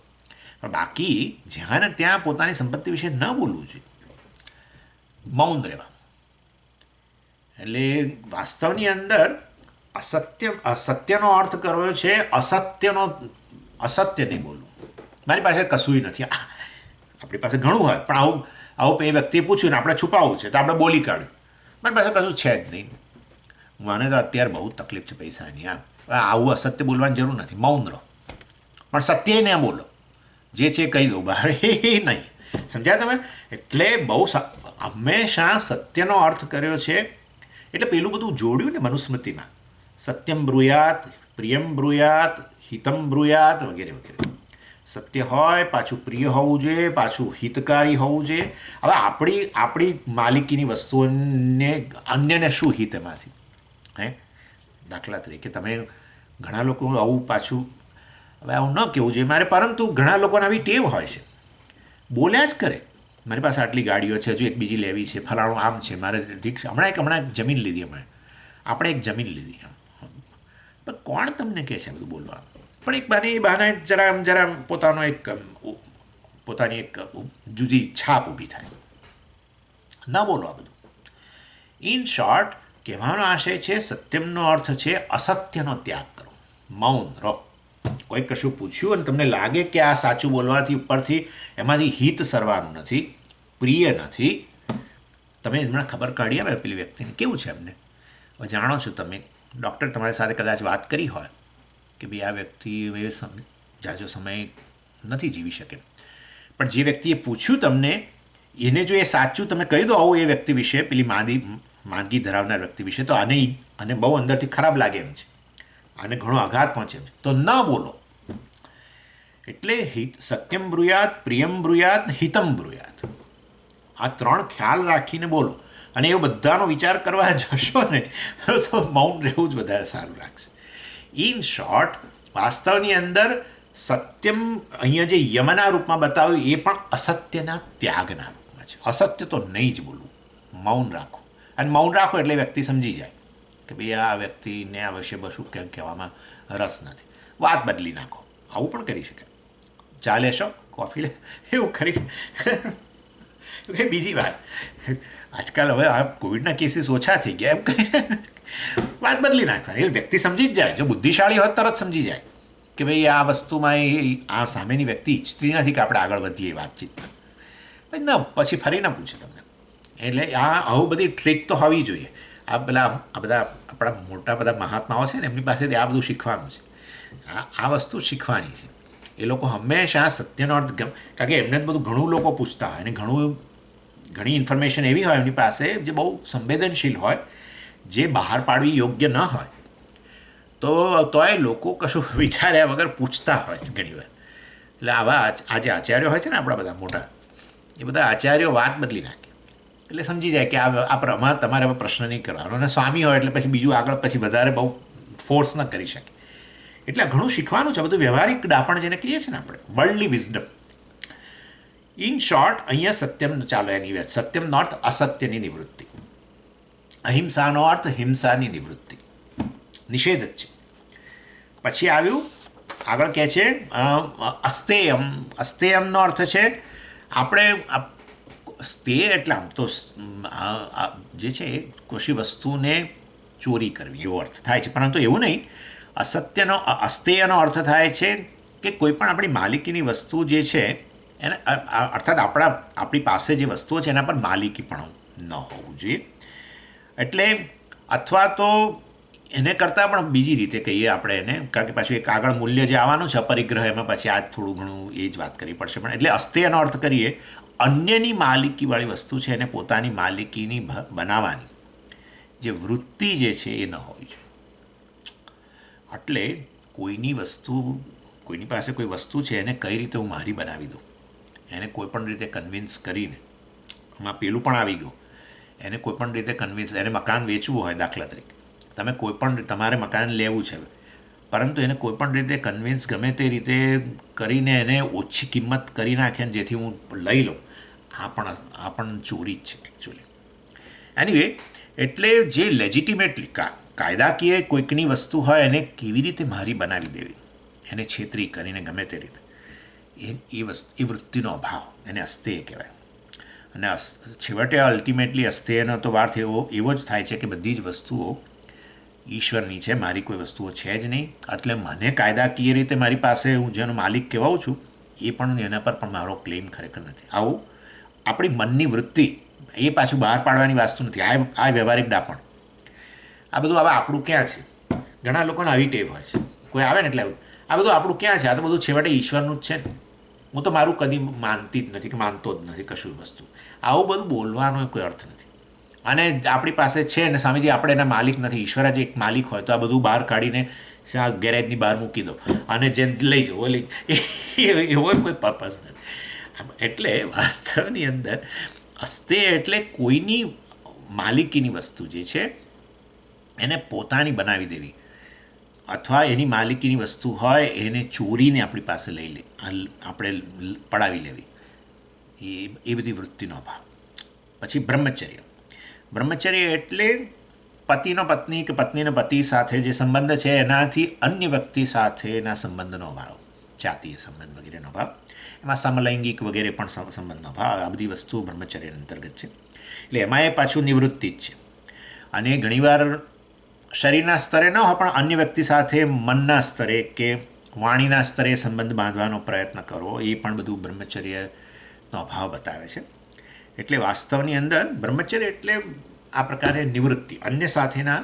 પણ બાકી જ્યાં ને ત્યાં પોતાની સંપત્તિ વિશે ન બોલવું જોઈએ, મૌન રહેવા. એટલે વાસ્તવની અંદર સત્યનો અર્થ કરવો છે અસત્ય નહીં બોલવું. મારી પાસે કશું નથી, આપણી પાસે ઘણું હોય પણ આવું એ વ્યક્તિએ પૂછ્યું ને આપણે છુપાવવું છે તો આપણે બોલી કાઢ્યું, મારી પાસે કશું છે જ નહીં. મને તો અત્યારે બહુ તકલીફ છે પૈસાની. આવું અસત્ય બોલવાની જરૂર નથી, મૌન રહો. પણ સત્ય ના બોલો, જે છે કહી દો બહાર, એ નહીં. સમજ્યા તમે? એટલે બહુ હંમેશા સત્યનો અર્થ કર્યો છે. એટલે પેલું બધું જોડ્યું ને મનુસ્મૃતિમાં, સત્યમ બ્રુયાત, પ્રિયમ બ્રુયાત, હિતમ બ્રુયાત વગેરે વગેરે. સત્ય હોય, પાછું પ્રિય હોવું જોઈએ, પાછું હિતકારી હોવું જોઈએ. હવે આપણી માલિકીની વસ્તુઓને અન્યને શું હિત એમાંથી? દાખલા તરીકે તમે ઘણા લોકો આવું પાછું, હવે આવું ન કહેવું જોઈએ મારે, પરંતુ ઘણા લોકોને આવી ટેવ હોય છે, બોલ્યા જ કરે, મારી પાસે આટલી ગાડીઓ છે, હજુ એક બીજી લેવી છે, ફલાણું આમ છે, મારે રિક્ષા, હમણાં એક જમીન લીધી, આપણે એક જમીન લીધી. પણ કોણ તમને કહે છે બધું બોલવા? પણ એક બહાને જરા પોતાની એક જુદી છાપ ઊભી થાય. ન બોલો આ બધું. ઇન શોર્ટ, કહેવાનો આશય છે સત્યમનો અર્થ છે અસત્યનો ત્યાગ કરો, મૌન રહો. કોઈ કશું પૂછ્યું અને તમને લાગે કે આ સાચું બોલવાથી ઉપરથી એમાંથી હિત સરવાનું નથી, પ્રિય નથી, તમે એમને ખબર કાઢી આવે પેલી વ્યક્તિને કેવું છે એમને. હવે જાણો છો તમે, ડૉક્ટર તમારી સાથે કદાચ વાત કરી હોય કે ભાઈ આ વ્યક્તિ જાજો સમય નથી જીવી શકે, પણ જે વ્યક્તિએ પૂછ્યું તમને, એને જો એ સાચું તમે કહી દો આવું એ વ્યક્તિ વિશે, પેલી માંદગી ધરાવનાર વ્યક્તિ વિશે, તો આને બહુ અંદરથી ખરાબ લાગે એમ છે, આને ઘણો આઘાત પહોંચે એમ છે, તો ન બોલો. એટલે સત્યમ બ્રુયાત, પ્રિયમ બ્રુયાત, હિતમ બ્રુયાત, આ ત્રણ ખ્યાલ રાખીને બોલો. અને એ બધાનો વિચાર કરવા જશો ને તો મૌન રહેવું જ વધારે સારું લાગશે. ઇન શોર્ટ, વાસ્તવની અંદર સત્યમ અહીંયા જે યમના રૂપમાં બતાવ્યું એ પણ અસત્યના ત્યાગના રૂપમાં છે. અસત્ય તો નહીં જ બોલવું, મૌન રાખો. અને મૌન રાખો એટલે વ્યક્તિ સમજી જાય કે ભાઈ આ વ્યક્તિને આ વિશે બશું કહેવામાં રસ નથી, વાત બદલી નાખો. આવું પણ કરી શકાય. ચા લેશો, કોફી લે, એવું કરી. બીજી વાત, આજકાલ હવે આ કોવિડના કેસીસ ઓછા થઈ ગયા એમ કહી વાત બદલી નાખવાની. એ વ્યક્તિ સમજી જ જાય, જો બુદ્ધિશાળી હોય તરત સમજી જાય કે ભાઈ આ વસ્તુમાં આ સામેની વ્યક્તિ ઈચ્છતી નથી કે આપણે આગળ વધીએ વાતચીતમાં. ભાઈ ન પછી ફરી ન પૂછે તમને. એટલે આવું બધી ટ્રીક તો હોવી જોઈએ. આ બધા આપણા મોટા બધા મહાત્માઓ છે ને, એમની પાસેથી આ બધું શીખવાનું છે. આ વસ્તુ શીખવાની છે. એ લોકો હંમેશા સત્યનો અર્થ, કારણ કે એમને જ બધું ઘણું લોકો પૂછતા હોય અને ઘણી ઇન્ફોર્મેશન એવી હોય એમની પાસે જે બહુ સંવેદનશીલ હોય, જે બહાર પાડવી યોગ્ય ન હોય, તોય લોકો કશું વિચાર્યા વગર પૂછતા હોય ઘણીવાર. એટલે આવા આ જે આચાર્યો હોય છે ને આપણા બધા મોટા, એ બધા આચાર્યો વાત બદલી નાખે. એટલે સમજી જાય કે આ તમારે હવે પ્રશ્ન નહીં કરવાનો. અને સ્વામી હોય એટલે પછી બીજું આગળ પછી વધારે બહુ ફોર્સ ન કરી શકે. એટલે ઘણું શીખવાનું છે, બધું વ્યવહારિક ડાપણ જેને કહીએ છીએ ને આપણે, વર્લ્ડલી વિઝડમ. ઇન શોર્ટ, અહીંયા સત્યમ ચાલો એની વાત. સત્યમનો અર્થ અસત્યની નિવૃત્તિ, અહિંસાનો અર્થ હિંસાની નિવૃત્તિ, નિષેધ જ છે. પછી આવ્યું આગળ કહે છે અસ્તેયમ. અસ્તેયમનો અર્થ છે આપણે સ્તેય એટલે આમ તો જે છે કશી વસ્તુને ચોરી કરવી એવો અર્થ થાય છે, પરંતુ એવું નહીં. અસ્તેયનો અર્થ થાય છે કે કોઈ પણ આપણી માલિકીની વસ્તુ જે છે એને, અર્થાત આપણી પાસે જે વસ્તુઓ છે એના પર માલિકી પણ ન હોવું જોઈએ. એટલે અથવા તો એને કરતાં પણ બીજી રીતે કહીએ આપણે એને, કારણ કે પાછું એક આગળ મૂલ્ય જે આવવાનું છે અપરિગ્રહ, એમાં પછી આ થોડું ઘણું એ જ વાત કરવી પડશે. પણ એટલે અસ્તેયનો અર્થ કરીએ અન્યની માલિકીવાળી વસ્તુ છે એને પોતાની માલિકીની બનાવવાની જે વૃત્તિ જે છે એ ન હોવી જોઈએ. એટલે કોઈની પાસે કોઈ વસ્તુ છે એને કઈ રીતે હું મારી બનાવી દઉં, એને કોઈપણ રીતે કન્વિન્સ કરીને, આમાં પેલું પણ આવી ગયું, એને કોઈપણ રીતે કન્વિન્સ, એને મકાન વેચવું હોય દાખલા તરીકે, તમે તમારે મકાન લેવું છે, પરંતુ એને કોઈપણ રીતે કન્વિન્સ ગમે તે રીતે કરીને એને ઓછી કિંમત કરી નાખે ને જેથી હું લઈ લઉં, આ પણ ચોરી જ છે એકચ્યુઅલી. એનીવે, એટલે જે લેજિટિમેટલી કાયદાકીય કોઈકની વસ્તુ હોય એને કેવી રીતે મારી બનાવી દેવી, એને છેતરી કરીને ગમે તે રીતે એ વૃત્તિનો અભાવ, એને અસ્થેય કહેવાય. અને છેવટે અલ્ટિમેટલી અસ્થેયનો તો વાર્થ એવો જ થાય છે કે બધી જ વસ્તુઓ ઈશ્વરની છે, મારી કોઈ વસ્તુઓ છે જ નહીં. એટલે મને કાયદાકીય રીતે મારી પાસે હું જેનો માલિક કહેવાઉં છું એ પણ એના પર પણ મારો ક્લેમ ખરેખર નથી. આવું આપણી મનની વૃત્તિ એ પાછું બહાર પાડવાની વસ્તુ નથી. આ વ્યવહારિક ડાપણ, આ બધું હવે આપણું ક્યાં છે? ઘણા લોકોને આવી ટેવ હોય છે, કોઈ આવે ને એટલે આ બધું આપણું ક્યાં છે? આ તો બધું છેવટે ઈશ્વરનું જ છે ને. હું તો મારું કદી માનતી જ નથી કે માનતો જ નથી કશું વસ્તુ. આવું બધું બોલવાનો કોઈ અર્થ નથી. અને આપણી પાસે છે ને સામેથી આપણે એના માલિક નથી, ઈશ્વર જ એક માલિક હોય તો આ બધું બહાર કાઢીને ગેરેજની બહાર મૂકી દો અને જેમ લઈ જાઓ એવો કોઈ પર્પઝ નથી. એટલે વાસ્તવની અંદર અસ્થેય એટલે કોઈની માલિકીની વસ્તુ જે છે એને પોતાની બનાવી દેવી, અથવા એની માલિકીની વસ્તુ હોય એને ચોરીને આપણી પાસે આપણે પડાવી લેવી, એ બધી વૃત્તિનો અભાવ. પછી બ્રહ્મચર્ય એટલે પતિનો પત્ની કે પત્નીનો પતિ સાથે જે સંબંધ છે એનાથી અન્ય વ્યક્તિ સાથેના સંબંધનો અભાવ, જાતીય સંબંધ વગેરેનો અભાવ. એમાં સમલૈંગિક વગેરે પણ સંબંધનો અભાવ. આ બધી વસ્તુઓ બ્રહ્મચર્ય અંતર્ગત છે. એટલે એમાં એ પાછું નિવૃત્તિ જ છે. અને ઘણીવાર શરીરના સ્તરે ન હોય પણ અન્ય વ્યક્તિ સાથે મનના સ્તરે કે વાણીના સ્તરે સંબંધ બાંધવાનો પ્રયત્ન કરવો, એ પણ બધું બ્રહ્મચર્યનો અભાવ બતાવે છે. એટલે વાસ્તવની અંદર બ્રહ્મચર્ય એટલે આ પ્રકારે નિવૃત્તિ, અન્ય સાથેના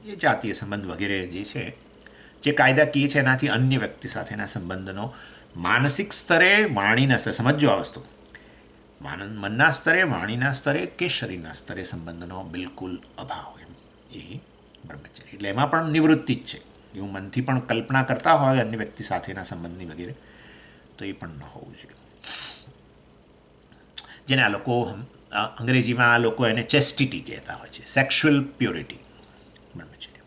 જે જાતીય સંબંધ વગેરે જે છે, જે કાયદાકીય છે એનાથી અન્ય વ્યક્તિ સાથેના સંબંધનો માનસિક સ્તરે, વાણીના સ્તરે, સમજો આ વસ્તુ, મનના સ્તરે, વાણીના સ્તરે કે શરીરના સ્તરે સંબંધનો બિલકુલ અભાવ, એમ એ બ્રહ્મચર્ય. એટલે એમાં પણ નિવૃત્તિ જ છે. એવું મનથી પણ કલ્પના કરતા હોય અન્ય વ્યક્તિ સાથેના સંબંધની વગેરે, તો એ પણ ન હોવું જોઈએ. જેને આ લોકો અંગ્રેજીમાં આ લોકો એને ચેસ્ટિટી કહેતા હોય છે, સેક્સ્યુઅલ પ્યોરિટી, બ્રહ્મચર્ય.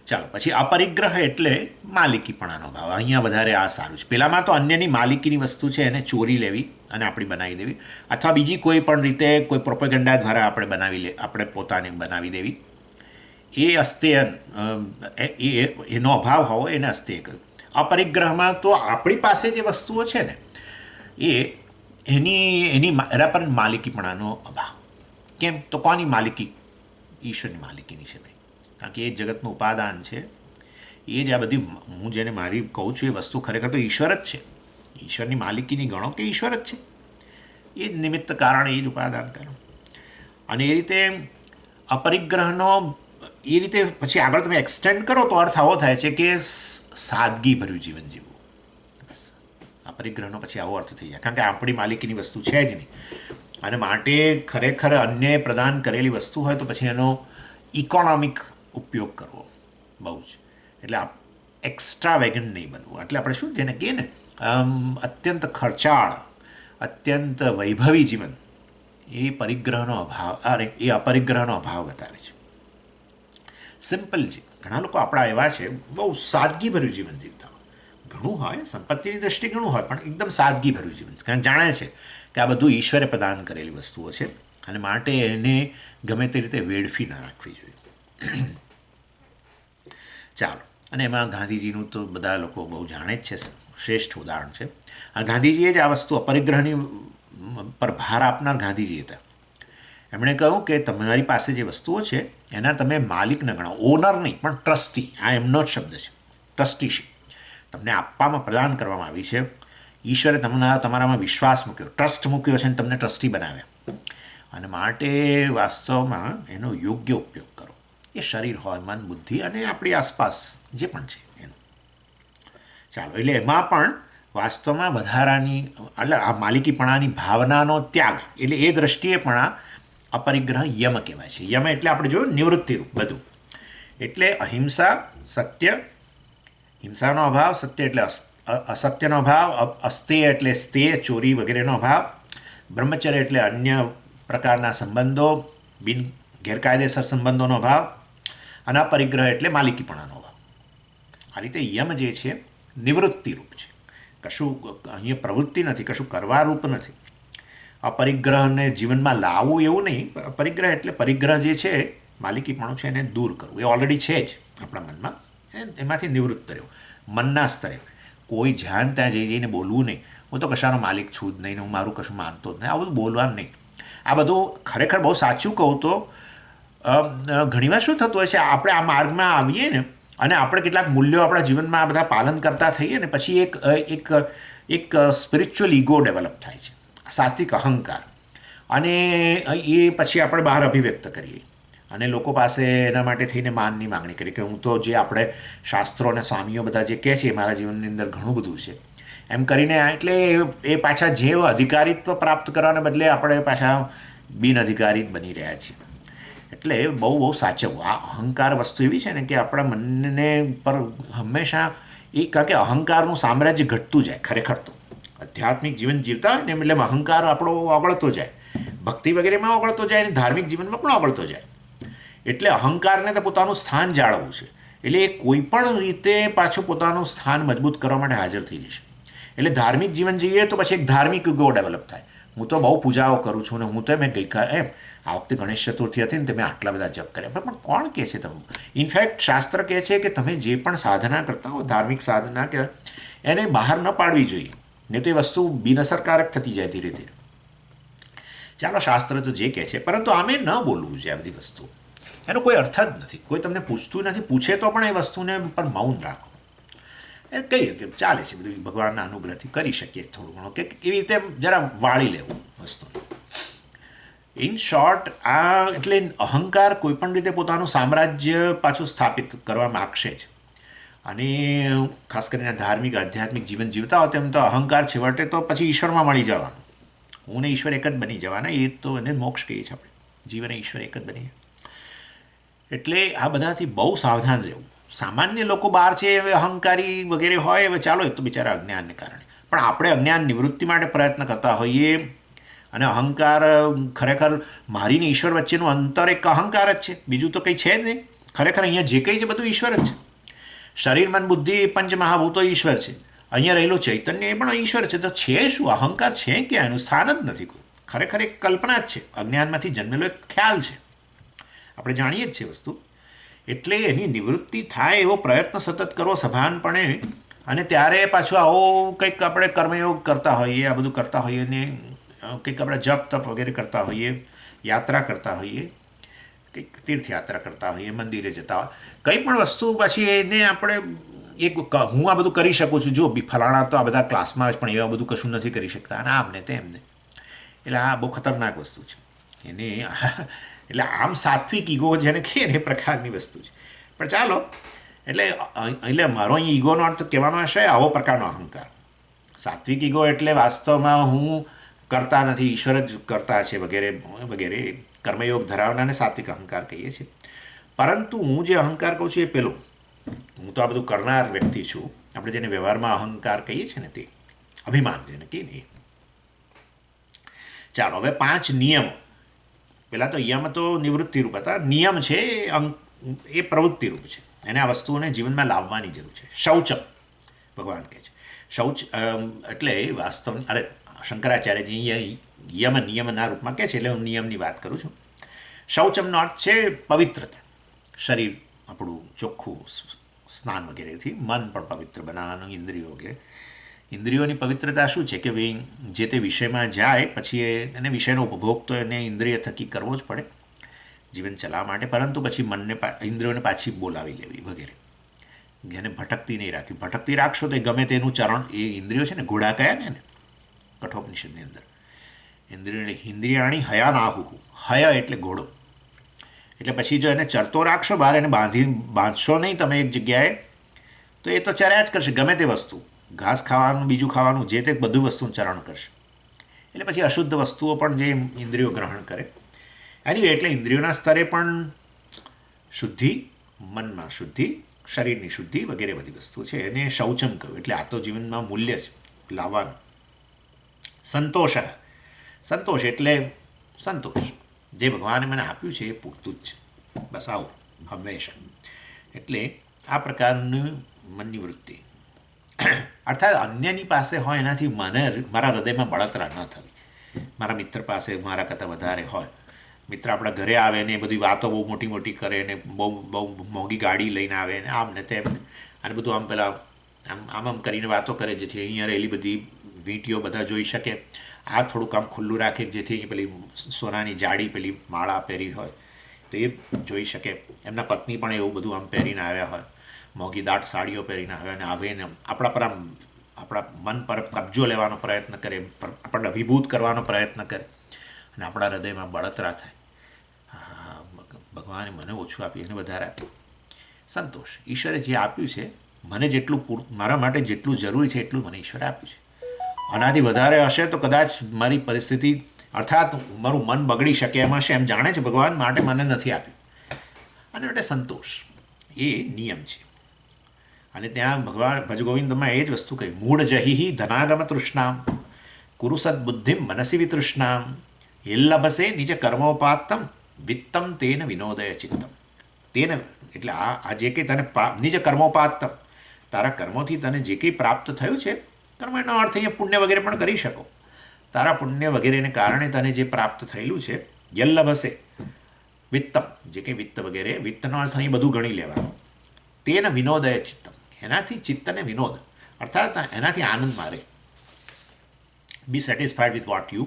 ચાલો, પછી અપરિગ્રહ એટલે માલિકીપણાનો ભાવ. અહીંયા વધારે આ સારું છે. પહેલાંમાં તો અન્યની માલિકીની વસ્તુ છે એને ચોરી લેવી અને આપણી બનાવી દેવી, અથવા બીજી કોઈ પણ રીતે કોઈ પ્રોપેગેન્ડા દ્વારા આપણે પોતાને બનાવી દેવી, એ અસ્થેય, એનો અભાવ હોવો એને અસ્થેય કહ્યું. અપરિગ્રહમાં તો આપણી પાસે જે વસ્તુઓ છે ને એના પર માલિકીપણાનો અભાવ. કેમ? તો કોની માલિકી? ઈશ્વરની માલિકીની છે ભાઈ. કારણ કે એ જગતનું ઉપાદાન છે. એ જ આ બધી હું જેને મારી કહું છું એ વસ્તુ ખરેખર તો ઈશ્વર જ છે. ઈશ્વરની માલિકીની ગણો કે ઈશ્વર જ છે. એ જ નિમિત્ત કારણ, એ જ ઉપાદાન કારણ. અને એ રીતે અપરિગ્રહનો એ રીતે પછી આગળ તમે એક્સટેન્ડ કરો તો અર્થ આવો થાય છે કે સાદગીભર્યું જીવન જીવવું. બસ અપરિગ્રહનો પછી આવો અર્થ થઈ જાય, કારણ કે આપણી માલિકીની વસ્તુ છે જ નહીં. અને માટે ખરેખર અન્યએ પ્રદાન કરેલી વસ્તુ હોય તો પછી એનો ઇકોનોમિક ઉપયોગ કરવો બહુ જ. એટલે એક્સ્ટ્રા વેગન નહીં બનવું. એટલે આપણે શું જેને કહીએ ને અત્યંત ખર્ચાળ, અત્યંત વૈભવી જીવન, એ પરિગ્રહનો અભાવ, એ અપરિગ્રહનો અભાવ બતાવે છે. સિમ્પલ છે. ઘણા લોકો આપણા એવા છે બહુ સાદગીભર્યું જીવન જીવતા હોય. ઘણું હોય, સંપત્તિની દ્રષ્ટિએ ઘણું હોય, પણ એકદમ સાદગીભર્યું જીવન, કારણ જાણે છે કે આ બધું ઈશ્વરે પ્રદાન કરેલી વસ્તુઓ છે અને માટે એને ગમે તે રીતે વેડફી ના રાખવી જોઈએ. ચાલો, અને એમાં ગાંધીજીનું તો બધા લોકો બહુ જાણે જ છે, શ્રેષ્ઠ ઉદાહરણ છે. અને ગાંધીજીએ જ આ વસ્તુ અપરિગ્રહની પર ભાર આપનાર ગાંધીજી હતા. એમણે કહ્યું કે તમારી પાસે જે વસ્તુઓ છે એના તમે માલિક ન ગણાવો, ઓનર નહીં પણ ટ્રસ્ટી. આ એમનો જ શબ્દ છે, ટ્રસ્ટીશીપ. તમને આપવામાં, પ્રદાન કરવામાં આવી છે. ઈશ્વરે તમારામાં વિશ્વાસ મૂક્યો, ટ્રસ્ટ મૂક્યો છે અને તમને ટ્રસ્ટી બનાવ્યા. અને માટે વાસ્તવમાં એનો યોગ્ય ઉપયોગ કરો. એ શરીર હોય, મન, બુદ્ધિ અને આપણી આસપાસ જે પણ છે એનું. ચાલો, એટલે એમાં પણ વાસ્તવમાં વધારાની, એટલે આ માલિકીપણાની ભાવનાનો ત્યાગ, એટલે એ દ્રષ્ટિએ પણ આ અપરિગ્રહ યમ કહેવાય છે. યમ એટલે આપણે જોયું નિવૃત્તિરૂપ બધું. એટલે અહિંસા, સત્ય, હિંસાનો અભાવ, સત્ય એટલે અસત્યનો અભાવ, અસ્થેય એટલે સ્થેય, ચોરી વગેરેનો અભાવ, બ્રહ્મચર્ય એટલે અન્ય પ્રકારના સંબંધો, બિન ગેરકાયદેસર સંબંધોનો અભાવ, અને અપરિગ્રહ એટલે માલિકીપણાનો અભાવ. આ રીતે યમ જે છે નિવૃત્તિરૂપ છે. કશું અહીંયા પ્રવૃત્તિ નથી, કશું કરવારૂપ નથી. અપરિગ્રહને જીવનમાં લાવવું એવું નહીં. પરિગ્રહ એટલે પરિગ્રહ જે છે, માલિકીપણું છે, એને દૂર કરવું. એ ઓલરેડી છે જ આપણા મનમાં, એમાંથી નિવૃત્ત રહ્યો. મનના સ્તરે કોઈ ધ્યાન ત્યાં જઈને બોલવું નહીં, હું તો કશાનો માલિક છું જ નહીં ને હું મારું કશું માનતો જ નહીં, આ બધું બોલવાનું નહીં. આ બધું ખરેખર બહુ સાચું કહું તો ઘણીવાર શું થતું હોય છે, આપણે આ માર્ગમાં આવીએ ને અને આપણે કેટલાક મૂલ્યો આપણા જીવનમાં આ બધા પાલન કરતા થઈએ ને પછી એક એક સ્પિરિચ્યુઅલ ઈગો ડેવલપ થાય છે, સાત્વિક અહંકાર, અને એ પછી આપણે બહાર અભિવ્યક્ત કરીએ અને લોકો પાસે એના માટે થઈને માનની માગણી કરી કે હું તો જે આપણે શાસ્ત્રો અને સ્વામીઓ બધા જે કહે છે એ મારા જીવનની અંદર ઘણું બધું છે એમ કરીને. એટલે એ પાછા જે અધિકારીત્વ પ્રાપ્ત કરવાને બદલે આપણે પાછા બિનઅધિકારી જ બની રહ્યા છીએ. એટલે બહુ સાચવું. આ અહંકાર વસ્તુ એવી છે ને કે આપણા મનને પર હંમેશા કારણ કે અહંકારનું સામ્રાજ્ય ઘટતું જાય. ખરેખર તો આધ્યાત્મિક જીવન જીવતા હોય ને એટલે અહંકાર આપણો ઓગળતો જાય, ભક્તિ વગેરેમાં ઓગળતો જાય અને ધાર્મિક જીવનમાં પણ ઓગળતો જાય. એટલે અહંકારને તો પોતાનું સ્થાન જાળવવું છે. એટલે એ કોઈ પણ રીતે પાછું પોતાનું સ્થાન મજબૂત કરવા માટે હાજર થઈ જશે. એટલે ધાર્મિક જીવન જીવીએ તો પછી એક ધાર્મિક યુગો ડેવલપ થાય. હું તો બહુ પૂજાઓ કરું છું ને હું તો મેં ગઈકાલે આ વખતે ગણેશ ચતુર્થી હતી ને તમે આટલા બધા જપ કર્યા, પણ કોણ કહે છે તમે? ઇનફેક્ટ શાસ્ત્ર કહે છે કે તમે જે પણ સાધના કરતા હો, ધાર્મિક સાધના કે એને બહાર ન પાડવી જોઈએ, નહીં તો એ વસ્તુ બિનઅસરકારક થતી જાય ધીરે ધીરે. ચાલો શાસ્ત્ર તો જે કહે છે, પરંતુ આમે ન બોલવું છે. આ બધી વસ્તુ એનો કોઈ અર્થ જ નથી. કોઈ તમને પૂછતું નથી, પૂછે તો પણ એ વસ્તુને પર મૌન રાખો. એ કહીએ કે ચાલે છે બધું ભગવાનના અનુગ્રહથી કરી શકીએ થોડું ઘણું, કે એવી રીતે જરા વાળી લેવું વસ્તુને. ઇન શોર્ટ આ એટલે અહંકાર કોઈ પણ રીતે પોતાનું સામ્રાજ્ય પાછું સ્થાપિત કરવા માગશે જ. અને ખાસ કરીને ધાર્મિક આધ્યાત્મિક જીવન જીવતા હોય તેમ તો અહંકાર છેવટે તો પછી ઈશ્વરમાં મળી જવાનું. હું ને ઈશ્વર એક જ બની જવાના. એ તો એને મોક્ષ કહીએ છીએ આપણે. જીવન ઈશ્વર એક જ બની જાય. એટલે આ બધાથી બહુ સાવધાન રહેવું. સામાન્ય લોકો બહાર છે હવે અહંકારી વગેરે હોય, હવે ચાલો એ તો બિચારા અજ્ઞાનને કારણે, પણ આપણે અજ્ઞાન નિવૃત્તિ માટે પ્રયત્ન કરતા હોઈએ. અને અહંકાર ખરેખર મારીને ઈશ્વર વચ્ચેનું અંતર એક અહંકાર જ છે, બીજું તો કંઈ છે જ નહીં. ખરેખર અહીંયા જે કંઈ છે બધું ઈશ્વર જ છે. શરીર મન બુદ્ધિ પંચ મહાભૂતો ઈશ્વર છે. અહીંયા રહેલું ચૈતન્ય એ પણ ઈશ્વર છે. તો છે શું? અહંકાર છે ક્યાં? એનું સ્થાન જ નથી કોઈ. ખરેખર એક કલ્પના જ છે, અજ્ઞાનમાંથી જન્મેલો એક ખ્યાલ છે. આપણે જાણીએ જ છે વસ્તુ. એટલે એની નિવૃત્તિ થાય એવો પ્રયત્ન સતત કરવો સભાનપણે. અને ત્યારે પાછું આવો કંઈક આપણે કર્મયોગ કરતા હોઈએ, આ બધું કરતા હોઈએ ને કંઈક આપણે જપ તપ વગેરે કરતા હોઈએ, યાત્રા કરતા હોઈએ, કંઈક તીર્થયાત્રા કરતા હોઈએ, મંદિરે જતા હોય, કંઈ પણ વસ્તુ પછી એને આપણે એક હું આ બધું કરી શકું છું, જો ફલાણા તો આ બધા ક્લાસમાં જ પણ એવા બધું કશું નથી કરી શકતા અને આમને તેમને. એટલે આ બહુ ખતરનાક વસ્તુ છે. એને એટલે આમ સાત્વિક ઈગો જેને કહે ને એ પ્રકારની વસ્તુ છે. પણ ચાલો, એટલે મારો અહીં ઈગોનો અર્થ કહેવાનો હશે આવો પ્રકારનો અહંકાર. સાત્વિક ઈગો એટલે વાસ્તવમાં હું કરતા નથી, ઈશ્વર જ કરતા છે વગેરે વગેરે કર્મયોગ ધરાવનાને સાત્વિક અહંકાર કહીએ છીએ. પરંતુ હું જે અહંકાર કહું છું એ પેલું, હું તો આ બધું કરનાર વ્યક્તિ છું. આપણે જેને વ્યવહારમાં અહંકાર કહીએ છીએ ને તે અભિમાન જેને કહીએ ને. ચાલો હવે 5 નિયમો. પહેલાં તો યમ તો નિવૃત્તિરૂપ હતા, નિયમ છે એ પ્રવૃત્તિરૂપ છે. એને આ વસ્તુઓને જીવનમાં લાવવાની જરૂર છે. શૌચમ ભગવાન કહે છે. શૌચ એટલે વાસ્તવ શંકરાચાર્યજી યમ નિયમના રૂપમાં કહે છે, એટલે હું નિયમની વાત કરું છું. શૌચમનો અર્થ છે પવિત્રતા. શરીર આપણું ચોખ્ખું સ્નાન વગેરેથી મન પણ પવિત્ર બનાવવાનું, ઇન્દ્રિયો વગેરે. ઇન્દ્રિયોની પવિત્રતા શું છે કે ભાઈ જે તે વિષયમાં જાય પછી એને વિષયનો ઉપભોગ તો એને ઇન્દ્રિય થકી કરવો જ પડે જીવન ચલાવવા માટે, પરંતુ પછી મનને ઇન્દ્રિયોને પાછી બોલાવી લેવી વગેરે. જેને ભટકતી નહીં રાખવી. ભટકતી રાખશો તો એ ગમે તેનું ચરણ, એ ઇન્દ્રિયો છે ને ઘોડા કયા ને કઠોપનિષદની અંદર ઇન્દ્રિય ઇન્દ્રિયાણી હયા નાહુ. હય એટલે ઘોડો. એટલે પછી જો એને ચરતો રાખશો બહાર, એને બાંધશો નહીં તમે એક જગ્યાએ, તો એ તો ચર્યા જ કરશે ગમે તે વસ્તુ, ઘાસ ખાવાનું, બીજું ખાવાનું, જે તે બધું વસ્તુનું ચરણ કરશે. એટલે પછી અશુદ્ધ વસ્તુઓ પણ જે ઇન્દ્રિયો ગ્રહણ કરે. એની એટલે ઇન્દ્રિયોના સ્તરે પણ શુદ્ધિ, મનમાં શુદ્ધિ, શરીરની શુદ્ધિ વગેરે બધી વસ્તુ છે. એને શૌચમ કહ્યું. એટલે આ તો જીવનમાં મૂલ્ય છે લાવવાનું. સંતોષ. સંતોષ એટલે સંતોષ. જે ભગવાને મને આપ્યું છે એ પૂરતું જ છે, બસ આવું હંમેશા. એટલે આ પ્રકારની મનની વૃત્તિ, અર્થાત અન્યની પાસે હોય એનાથી મને મારા હૃદયમાં બળતરા ન થવી. મારા મિત્ર પાસે મારા કરતાં વધારે હોય મિત્ર આપણા ઘરે આવે ને એ બધી વાતો બહુ મોટી મોટી કરે ને બહુ મોંઘી ગાડી લઈને આવે ને આમ ને તેમ અને બધું આમ પેલા આમ કરીને વાતો કરે, જેથી અહીંયા રહેલી બધી વીંટીઓ બધા જોઈ શકે. આ થોડુંક આમ ખુલ્લું રાખે જેથી પેલી સોનાની જાડી પેલી માળા પહેરી હોય તો એ જોઈ શકે. એમના પત્ની પણ એવું બધું આમ પહેરીને આવ્યા હોય, મોંઘી દાટ સાડીઓ પહેરીને આવ્યા અને આવે ને આપણા પર આમ આપણા મન પર કબજો લેવાનો પ્રયત્ન કરે, આપણને અભિભૂત કરવાનો પ્રયત્ન કરે અને આપણા હૃદયમાં બળતરા થાય. હા, ભગવાને મને ઓછું આપ્યું, એને વધારે આપ્યું. સંતોષ. ઈશ્વરે જે આપ્યું છે મને જેટલું મારા માટે જેટલું જરૂરી છે એટલું મને ઈશ્વરે આપ્યું છે. આનાથી વધારે હશે તો કદાચ મારી પરિસ્થિતિ અર્થાત મારું મન બગડી શકે એમ હશે, એમ જાણે છે ભગવાન, માટે મને નથી આપ્યું. અને માટે સંતોષ એ નિયમ છે. અને ત્યાં ભગવાન ભજગોવિંદમાં એ જ વસ્તુ કહી, મૂળ જહિ ધનાગમ તૃષ્ણામ કુરુ સદબુદ્ધિમ મનસી વિતૃષ્ણામ યલ્લભસે નિજ કર્મોપાત્તમ વિત્તમ તેન વિનોદય ચિત્તમ. તેને એટલે આ જે કંઈ તને નિજ કર્મોપાત્તમ, તારા કર્મોથી તને જે કંઈ પ્રાપ્ત થયું છે, કર્મ એનો અર્થ અહીંયા પુણ્ય વગેરે પણ કરી શકો. તારા પુણ્ય વગેરેને કારણે તને જે પ્રાપ્ત થયેલું છે, યલ્લભસે વિત્તમ, જે કંઈ વિત્ત વગેરે, વિત્તનો અર્થ અહીં બધું ગણી લેવાનું. તેન વિનોદય ચિત્તમ, એનાથી ચિત્તને વિનોદ અર્થાત એનાથી આનંદ મારે. Be satisfied with what you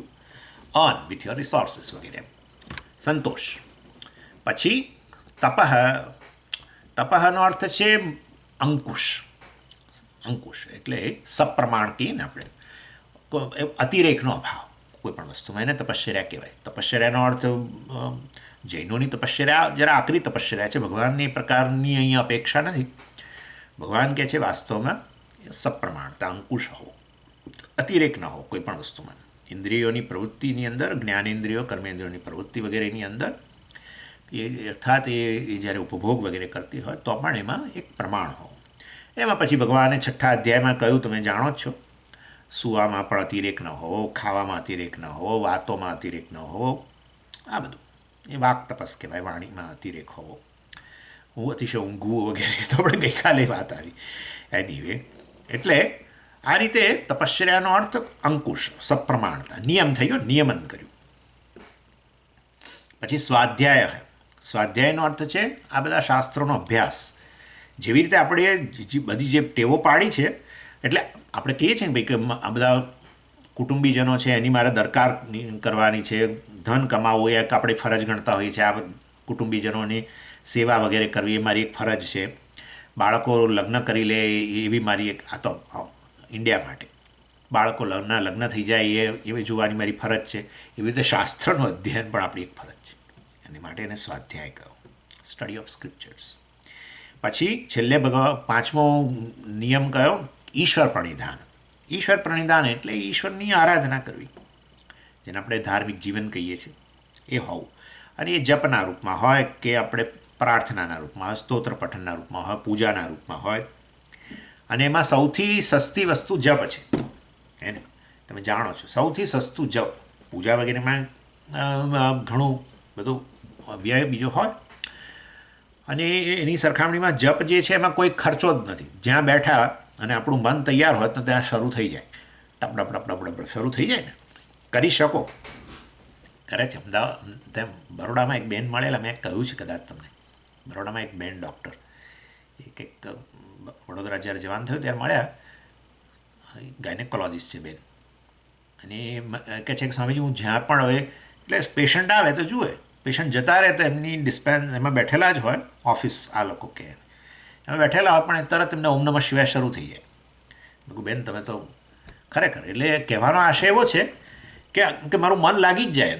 earn with your resources વગેરે. સંતોષ. પછી તપઃ. તપઃનો અર્થ છે અંકુશ. અંકુશ એટલે સપ્રમાણ કહીએ ને આપણે, અતિરેકનો અભાવ કોઈ પણ વસ્તુમાં, એને તપશ્ચર્યા કહેવાય. તપશ્ચર્યાનો અર્થ જૈનોની તપશ્ચર્યા જરા આકરી તપશ્ચર્યા છે, ભગવાનની પ્રકારની અહીંયા અપેક્ષા નથી. ભગવાન કહે છે વાસ્તવમાં સપ્રમાણતા, અંકુશ હોવો, અતિરેક ન હોવો કોઈ પણ વસ્તુમાં. ઇન્દ્રિયોની પ્રવૃત્તિની અંદર, જ્ઞાનેન્દ્રિયો કર્મેન્દ્રિયોની પ્રવૃત્તિ વગેરેની અંદર એ અર્થાત એ જ્યારે ઉપભોગ વગેરે કરતી હોય તો પણ એમાં એક પ્રમાણ હોવું. એમાં પછી ભગવાને 6થા અધ્યાયમાં કહ્યું, તમે જાણો જ છો, સૂવામાં પણ અતિરેક ન હોવો, ખાવામાં અતિરેક ન હોવો, વાતોમાં અતિરેક ન હોવો, આ બધું એ વાક તપસ કહેવાય. વાણીમાં અતિરેક હોવો, હું અતિશય ઊંઘવું વગેરે તો આપણે ગઈકાલે વાત આવી. એનીવે એટલે આ રીતે તપશ્ચર્યાનો અર્થ અંકુશ, સપ્રમાણતા, નિયમ થયો, નિયમન કર્યું. પછી સ્વાધ્યાય. સ્વાધ્યાયનો અર્થ છે આ બધા શાસ્ત્રોનો અભ્યાસ. જેવી રીતે આપણે બધી જે ટેવો પાડી છે, એટલે આપણે કહીએ છીએ ને ભાઈ કે આ બધા કુટુંબીજનો છે એની મારે દરકાર કરવાની છે, ધન કમાવવું એ આપણે ફરજ ગણતા હોઈએ છીએ, આ કુટુંબીજનોની સેવા વગેરે કરવી એ મારી એક ફરજ છે, બાળકો લગ્ન કરી લે એવી મારી એક, આ તો ઇન્ડિયા માટે બાળકો લગ્ન થઈ જાય એવી જોવાની મારી ફરજ છે. એવી રીતે શાસ્ત્રનું અધ્યયન પણ આપણી એક ફરજ છે, એની માટે એને સ્વાધ્યાય કહો, સ્ટડી ઓફ સ્ક્રિપ્ચર્સ. પછી છેલ્લે પાંચમો નિયમ કયો, ઈશ્વર પ્રણિધાન. ઈશ્વર પ્રણિધાન એટલે ઈશ્વરની આરાધના કરવી, જેને આપણે ધાર્મિક જીવન કહીએ છીએ, એ હોવું. અને એ જપના રૂપમાં હોય કે આપણે પ્રાર્થનાના રૂપમાં હોય, સ્તોત્ર પઠનના રૂપમાં હોય, પૂજાના રૂપમાં હોય. અને એમાં સૌથી સસ્તી વસ્તુ જપ છે, એને તમે જાણો છો, સૌથી સસ્તું જપ. પૂજા વગેરેમાં ઘણું બધું વ્યય બીજો હોય, અને એની સરખામણીમાં જપ જે છે એમાં કોઈ ખર્ચો જ નથી. જ્યાં બેઠા અને આપણું મન તૈયાર હોય તો ત્યાં શરૂ થઈ જાય, ટપડપ ટપડપ ટપડપ શરૂ થઈ જાય ને, કરી શકો. કરે છે અમદાવાદ તેમ બરોડામાં એક બેન મળેલા, મેં કહ્યું છે કદાચ તમને, બરોડામાં એક બેન ડૉક્ટર, એક વડોદરા જ્યારે જવાન થયું ત્યારે મળ્યા, ગાયનેકોલોજીસ્ટ છે બેન. અને એ કહે છે કે સ્વામીજી હું જ્યાં પણ હવે, એટલે પેશન્ટ આવે તો જુએ, પેશન્ટ જતા રહે તો એમની ડિસ્પેન્સ એમાં બેઠેલા જ હોય, ઓફિસ આ લોકો કહે એમાં બેઠેલા હોય, પણ તરત એમને ઓમ નમઃ શિવાય શરૂ થઈ જાય. મેં બેન તમે તો ખરેખર, એટલે કહેવાનો આશય એવો છે કે મારું મન લાગી જ જાય,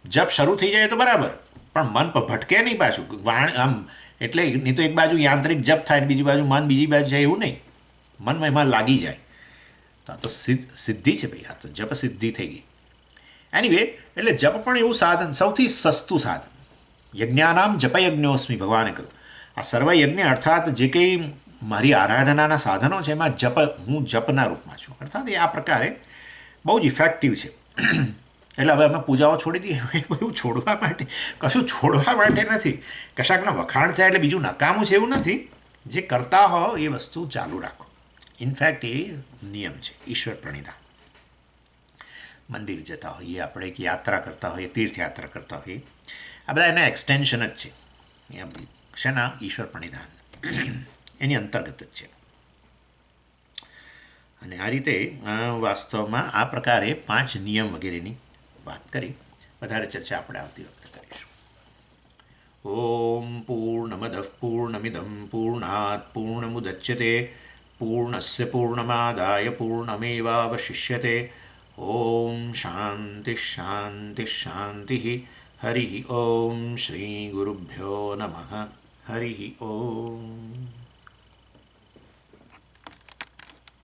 જપ શરૂ થઈ જાય તો બરાબર, પણ મન ભટકે નહીં પાછું આમ. એટલે નહીં તો એક બાજુ યાંત્રિક જપ થાય ને બીજી બાજુ મન બીજી બાજુ જાય, એવું નહીં, મનમાં એમાં લાગી જાય. તો આ તો સિદ્ધિ છે ભાઈ, આ તો જપ સિદ્ધિ થઈ ગઈ. એનીવે એટલે જપ પણ એવું સાધન, સૌથી સસ્તું સાધન. યજ્ઞાનામ જપયજ્ઞોસ્મી, ભગવાને કહ્યું. આ સર્વયજ્ઞ અર્થાત જે કંઈ મારી આરાધનાના સાધનો છે એમાં જપ, હું જપના રૂપમાં છું, અર્થાત એ આ પ્રકારે બહુ જ ઇફેક્ટિવ છે. એટલે હવે અમે પૂજાઓ છોડી દઈએ, એવું છોડવા માટે કશું છોડવા માટે નથી, કશાકના વખાણ થાય એટલે બીજું નકામું છે એવું નથી. જે કરતા હો એ વસ્તુ ચાલુ રાખો. ઇનફેક્ટ એ નિયમ છે ઈશ્વર પ્રણિધાન. મંદિર જતા હોઈએ, આપણે એક યાત્રા કરતા હોઈએ, તીર્થયાત્રા કરતા હોઈએ, આ બધા એના એક્સટેન્શન જ છે. એ બધી શેના? ઈશ્વર પ્રણિધાન એની અંતર્ગત જ છે. અને આ રીતે વાસ્તવમાં આ પ્રકારે 5 નિયમ વગેરેની વાત કરી. વધારે ચર્ચા આપણે આવતી વખતે કરીશું. ઓમ પૂર્ણમદ પૂર્ણમિદમ પૂર્ણાત પૂર્ણમુદચ્યતે પૂર્ણસ્ય પૂર્ણમાદાય પૂર્ણમેવાવશિષ્યતે. ઓમ શાંતિ શાંતિ શાંતિ. હરિ ઓમ શ્રી ગુરુભ્યો નમઃ. હરિ ઓમ.